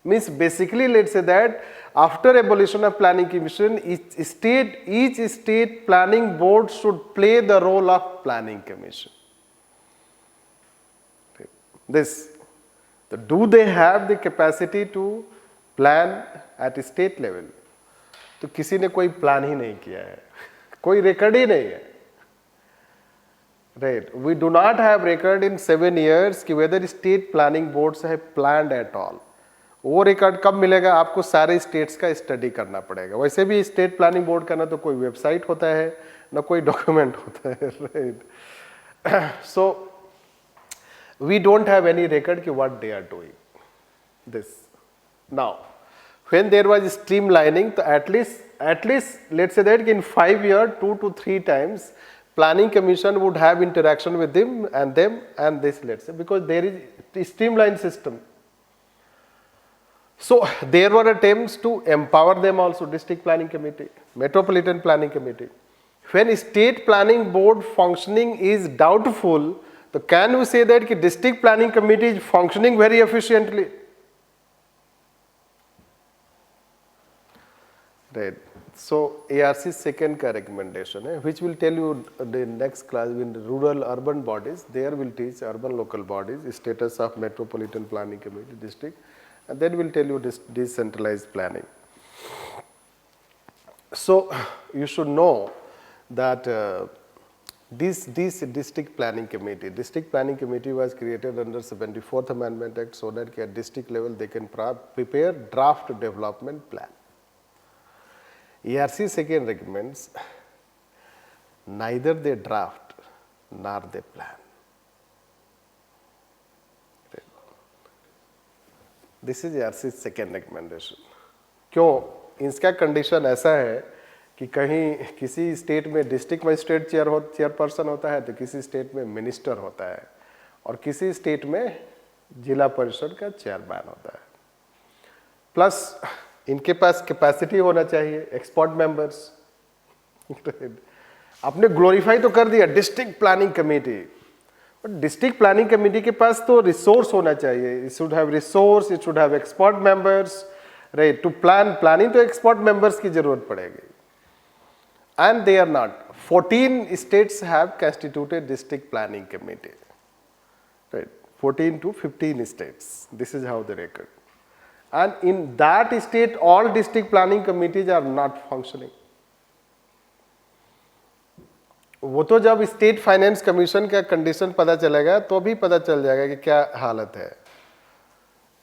Means basically, let's say that after abolition of planning commission, each state planning board should play the role of planning commission. Do they have the capacity to plan at a state level? तो किसी ने कोई plan ही नहीं किया है, कोई record ही नहीं है. Right? We do not have record in 7 years कि whether state planning boards have planned at all. वो रिकॉर्ड कब मिलेगा? आपको सारे स्टेट्स का स्टडी करना पड़ेगा. वैसे भी स्टेट प्लानिंग बोर्ड का ना तो कोई वेबसाइट होता है, ना कोई डॉक्यूमेंट होता है. Right. So we don't have any record ki what they are doing. This. Now, when there was streamlining, so at least let's say that in 5 years, 2 to 3 times, planning commission would have interaction with them and this, let's say, because there is a streamlined system. So there were attempts to empower them also, district planning committee, metropolitan planning committee. When state planning board functioning is doubtful, so can we say that district planning committee is functioning very efficiently? Right. So ARC's second ka recommendation, which will tell you the next class in rural urban bodies, there will teach urban local bodies, status of metropolitan planning committee district, and then will tell you this decentralized planning. So you should know that this district planning committee was created under 74th Amendment Act so that at district level they can prepare draft development plan. ARC second recommends neither they draft nor they plan. This is ARC's second recommendation. क्यों? इसका condition ऐसा है कि कहीं किसी state में district magistrate chairperson होता है, तो किसी स्टेट में मिनिस्टर होता है, और किसी स्टेट में जिला परिषद का चेयरमैन होता है. प्लस इनके पास कैपेसिटी होना चाहिए, एक्सपर्ट मेंबर्स. आपने ग्लोरीफाई तो कर दिया district planning committee, but district planning committee के पास तो रिसोर्स होना चाहिए. It should have resource, it should have expert members. Right. To planning तो एक्सपर्ट मेंबर्स की जरूरत पड़ेगी. And they are not. 14 states have constituted district planning committee. Right. 14 to 15 states. This is how they record. And in that state, all district planning committees are not functioning. वो तो जब state finance commission का condition पता चलेगा तो भी पता चल जाएगा कि क्या हालत है,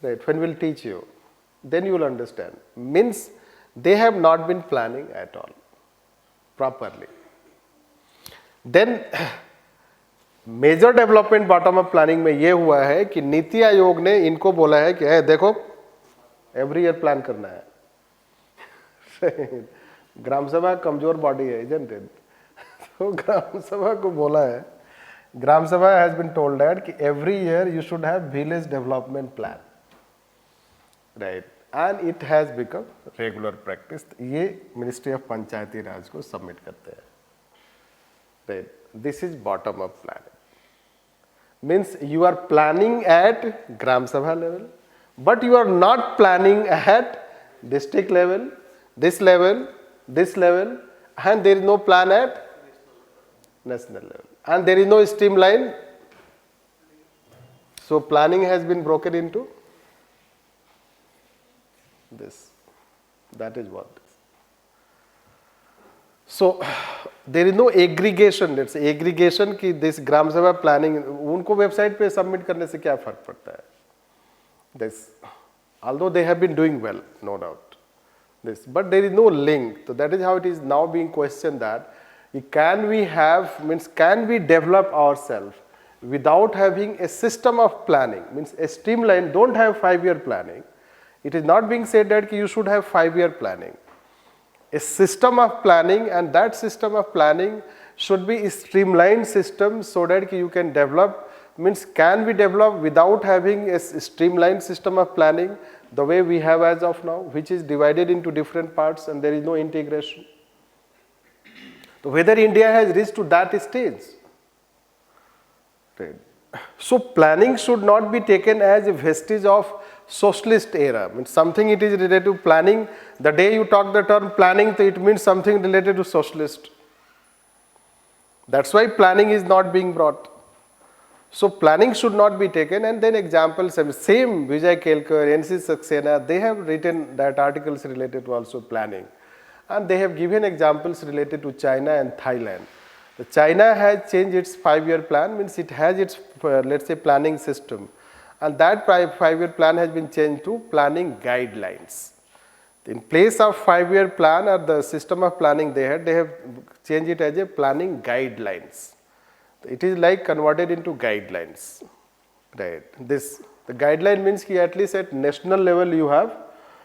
right. When will teach you, then you will understand. Means they have not been planning at all properly. Then major development bottom up planning में ये हुआ है कि नीति आयोग ने इनको बोला है कि देखो एवरी ईयर प्लान करना है. ग्राम सभा कमजोर बॉडी है, इजंट इट? तो ग्राम सभा को बोला है, gram sabha has been told that कि every year you should have village development plan, right. And it has become regular practice. ये मिनिस्ट्री ऑफ पंचायती राज को सबमिट करते हैं, right. This is bottom up planning. Means you are planning at gram sabha level, but you are not planning at district level, this level, and there is no plan at national level, and there is no streamline. So planning has been broken into this. That is what. So there is no aggregation. Let's say aggregation कि this ग्राम सभा planning उनको website पे submit करने से क्या फर्क पड़ता है? This, although they have been doing well, no doubt, this, but there is no link. So that is how it is now being questioned that can we develop ourselves without having a system of planning, means a streamline, don't have 5-year planning. It is not being said that you should have 5-year planning. A system of planning, and that system of planning should be a streamlined system so that you can develop. Means can we develop without having a streamlined system of planning the way we have as of now, which is divided into different parts and there is no integration. So whether India has reached to that stage, right. So planning should not be taken as a vestige of socialist era. Means something it is related to planning. The day you talk the term planning, it means something related to socialist. That's why planning is not being brought. So planning should not be taken. And then examples, same Vijay Kelkar, NC Saxena, they have written that articles related to also planning. And they have given examples related to China and Thailand. China has changed its 5-year plan, means it has its, let's say, planning system. And that 5-year plan has been changed to planning guidelines. In place of 5-year plan or the system of planning they have changed it as a planning guidelines. It is like converted into guidelines, right. The guideline means that at least at national level you have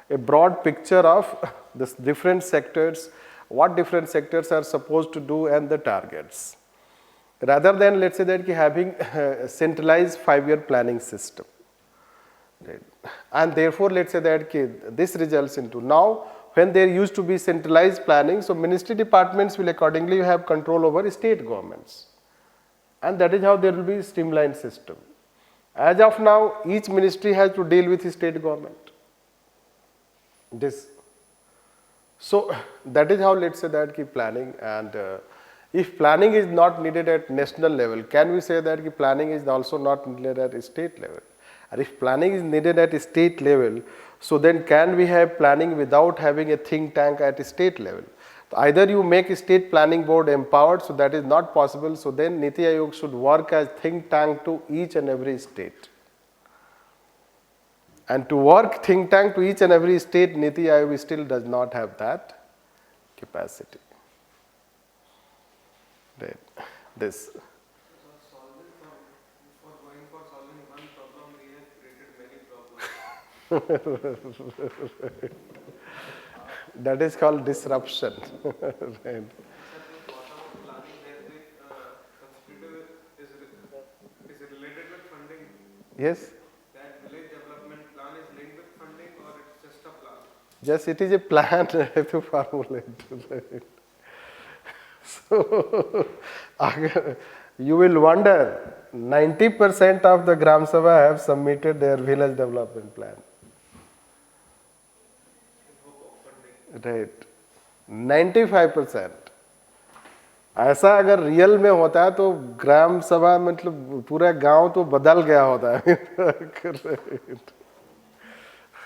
a broad picture of the different sectors, what different sectors are supposed to do and the targets, rather than let's say that having a centralized 5-year planning system, right. And therefore let's say that this results into now when there used to be centralized planning, so ministry departments will accordingly have control over state governments. And that is how there will be a streamlined system. As of now, each ministry has to deal with the state government. So that is how let's say that planning, and if planning is not needed at national level, can we say that planning is also not needed at state level? And if planning is needed at state level, so then can we have planning without having a think tank at state level? Either you make a state planning board empowered, so that is not possible, so then Nithyayog should work as think tank to each and every state. And to work think tank to each and every state, Nithyayog still does not have that capacity. Right. This.
For going for solving one problem, we have created many problems.
That is called disruption. Right.
Is related with funding?
Yes.
That village development plan is linked with funding, or it's just a plan?
Just it is a plan to formulate. So you will wonder, 90% of the Gram Sabha have submitted their village development plan. Right. 95%. ऐसा अगर real में होता है तो ग्राम सभा मतलब पूरा गांव तो बदल गया होता है.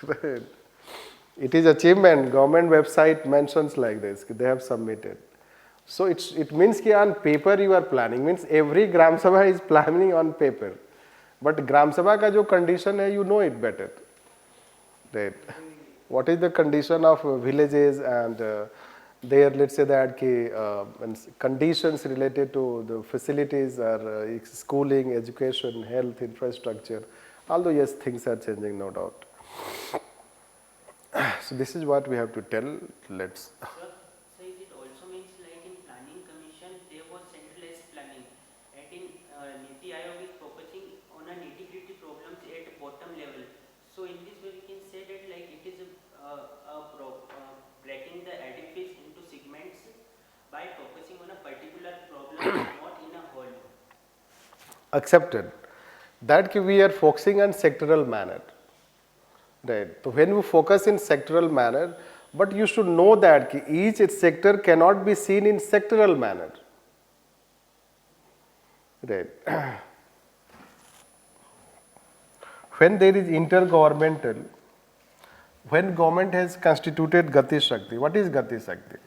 Right. It is achievement. Government website mentions like this. They have submitted. So it means कि on paper you are planning, means every Gram Sabha is planning on paper, but Gram Sabha का जो condition है, you know it better, right? What is the condition of villages and there, let's say that conditions related to the facilities are schooling, education, health, infrastructure. Although yes, things are changing, no doubt. So this is what we have to tell. Let's.
So it also means like in planning commission there was centralized planning, and in Nithyayog is focusing on a nitty-gritty problems at bottom level. So in this way we can say that like it is breaking the edifice into segments by focusing on a particular problem, not in a whole.
Accepted. That we are focusing on sectoral manner. Right. So when we focus in sectoral manner, but you should know that each sector cannot be seen in sectoral manner. Right. When there is intergovernmental, when government has constituted Gati Shakti, what is Gati Shakti?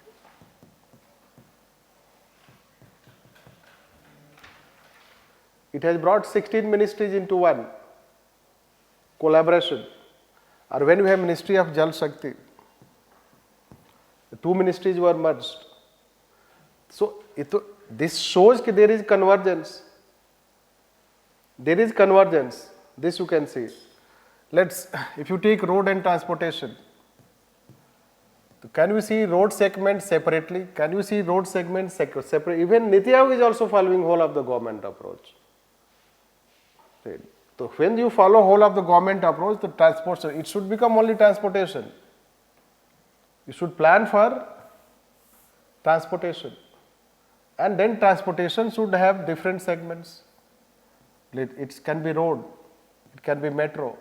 It has brought 16 ministries into one collaboration. Or when we have Ministry of Jal Shakti, the two ministries were merged. So this shows that there is convergence. There is convergence. This you can see. If you take road and transportation, can we see road segments separately? Can you see road segments separate? Even Nithyayog is also following whole of the government approach. Right. So when you follow whole of the government approach, the transportation, it should become only transportation. You should plan for transportation. And then transportation should have different segments. It can be road, it can be metro,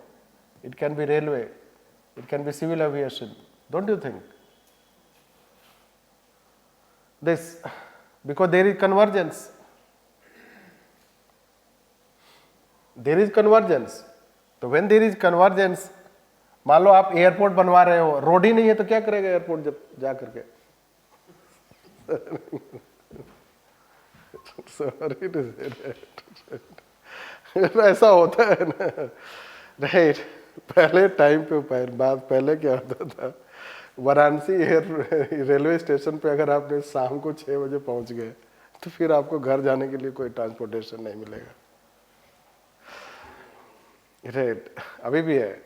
it can be railway, it can be civil aviation. Don't you think? This, because there is convergence. There is convergence. तो when there is convergence, मान लो आप airport बनवा रहे हो, road ही नहीं है तो क्या करेगा एयरपोर्ट जब जा करके? Sorry to say that. ऐसा होता है ना, राइट? पहले टाइम पे पहले क्या होता था? वाराणसी रेलवे स्टेशन पे अगर आपने शाम को 6 बजे पहुंच गए, तो फिर आपको घर जाने के लिए कोई ट्रांसपोर्टेशन नहीं मिलेगा. Right. अभी भी है.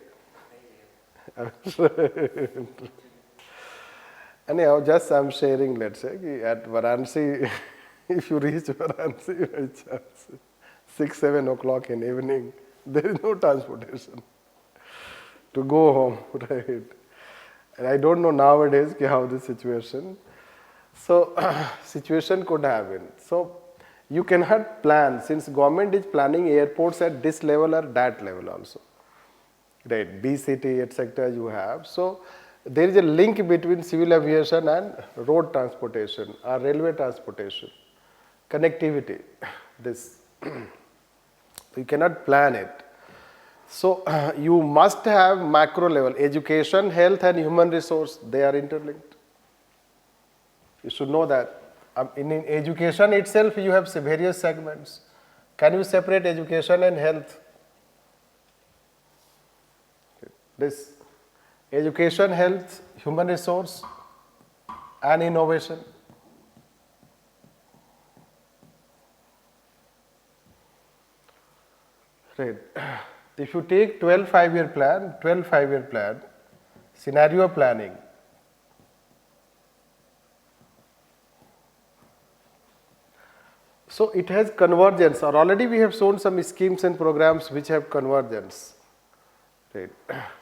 Anyhow, just I'm sharing, let's say, at Varanasi, if you reach Varanasi by chance, 6-7 o'clock in evening, there is no transportation to go home, right? And I don't know nowadays how the situation. So, situation could have been. So, you cannot plan, since government is planning airports at this level or that level also, right? B city, etc. you have. So there is a link between civil aviation and road transportation or railway transportation, connectivity. This you cannot plan it. So you must have macro level, education, health, and human resource. They are interlinked. You should know that. In education itself, you have various segments. Can you separate education and health? This education, health, human resource, and innovation. Right. If you take 12 5-year plan, scenario planning. So it has convergence, or already we have shown some schemes and programs which have convergence. Right.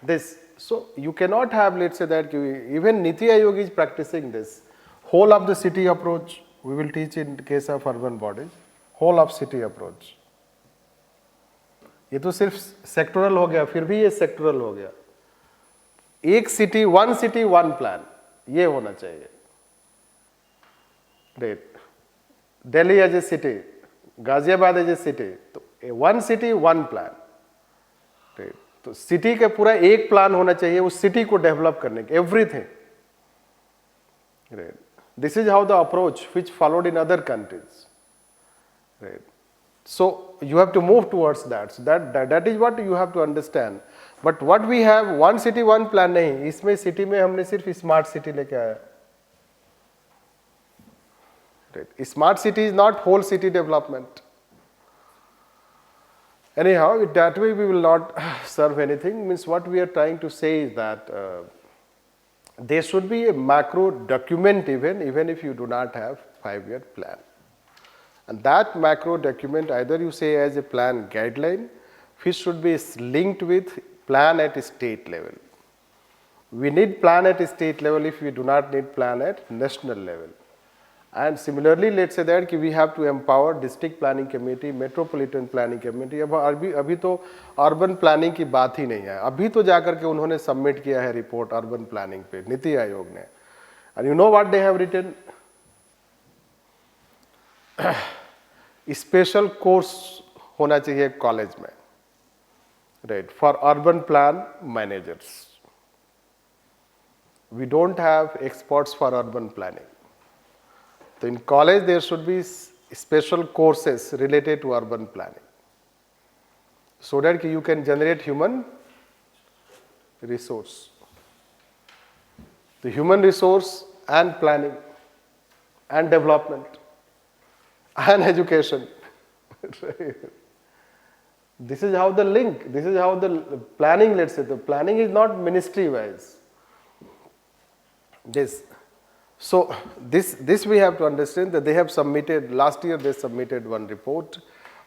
This, so you cannot have, let's say that even Nithyayog is practicing this. Whole of the city approach, we will teach in case of urban bodies, whole of city approach. ये तो सिर्फ sectoral हो गया, फिर भी ये sectoral हो गया. एक सिटी वन प्लान, ये होना चाहिए. Right. Delhi as a city, Ghaziabad as a city, तो one city one plan. Right. तो सिटी का पूरा एक प्लान होना चाहिए उस सिटी को डेवलप करने के, everything. Right. This is how the approach which followed in other countries, right? So you have to move towards that. So that is what you have to understand. But what we have, one city one plan नहीं, इसमें city में हमने सिर्फ smart city लेके आया. Right? Smart city is not whole city development. Anyhow, that way we will not serve anything. Means what we are trying to say is that there should be a macro document even if you do not have 5-year plan. And that macro document, either you say as a plan guideline, which should be linked with plan at state level. We need plan at state level if we do not need plan at national level. And similarly, let's say that we have to empower district planning committee, metropolitan planning committee. अब अभी तो urban planning की बात ही नहीं है. अभी तो जाकर के उन्होंने submit किया है report urban planning पे, नीति आयोग ने. And you know what they have written? Special course होना चाहिए college में, right? For urban plan managers. We don't have experts for urban planning. So in college there should be special courses related to urban planning, so that you can generate human resource. The human resource and planning and development and education. This is how the link, this is how the planning, let's say, the planning is not ministry wise. So this we have to understand that they have submitted, last year they submitted one report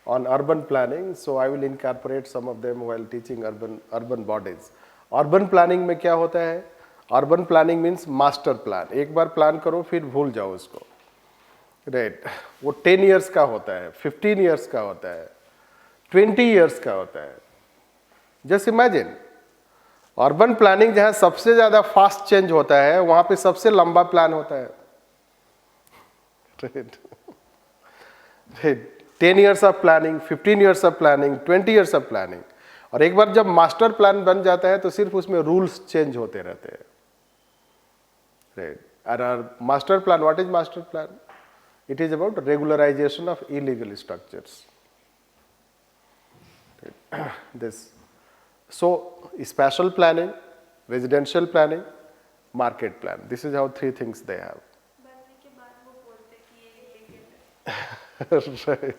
on urban planning. So I will incorporate some of them while teaching urban bodies. Urban planning में क्या होता है? Urban planning means master plan. एक बार plan करो फिर भूल जाओ उसको. Right? वो 10 years का होता है, 15 years का होता है, 20 years का होता है. Just imagine. अर्बन प्लानिंग जहाँ सबसे ज़्यादा फास्ट चेंज होता है वहाँ पे सबसे लंबा प्लान होता है. 10 years of planning, 15 years of planning, 20 years of planning. और एक बार जब मास्टर प्लान बन जाता है तो सिर्फ उसमें रूल्स चेंज होते रहते हैं. Right? Master plan, what is master plan? It is about regularization of illegal structures. This. So, spatial planning, residential planning, market plan. This is how 3 things they have. Right.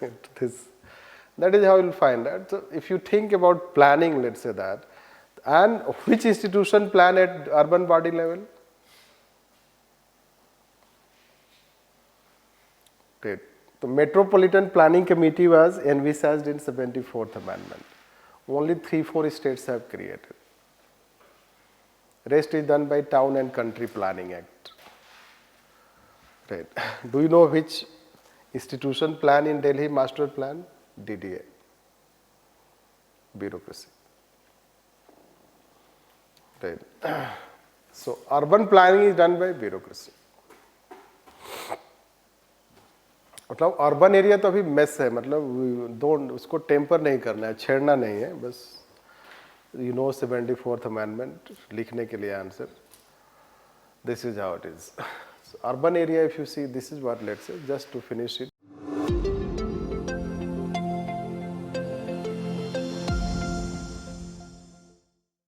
That is how you will find that. So, if you think about planning, let's say that, and which institution plan at urban body level? Right. The Metropolitan Planning Committee was envisaged in 74th Amendment. Only 3-4 states have created. Rest is done by Town and Country Planning Act. Right. Do you know which institution plan in Delhi master plan? DDA. Bureaucracy. Right. So urban planning is done by bureaucracy. मतलब urban area तो अभी mess है, मतलब उसको temper नहीं करना है, छेड़ना नहीं है, बस यू नो 74th अमेंडमेंट लिखने के लिए answer. This is how it is. Urban area, if you see, this is what, let's say, just to finish it.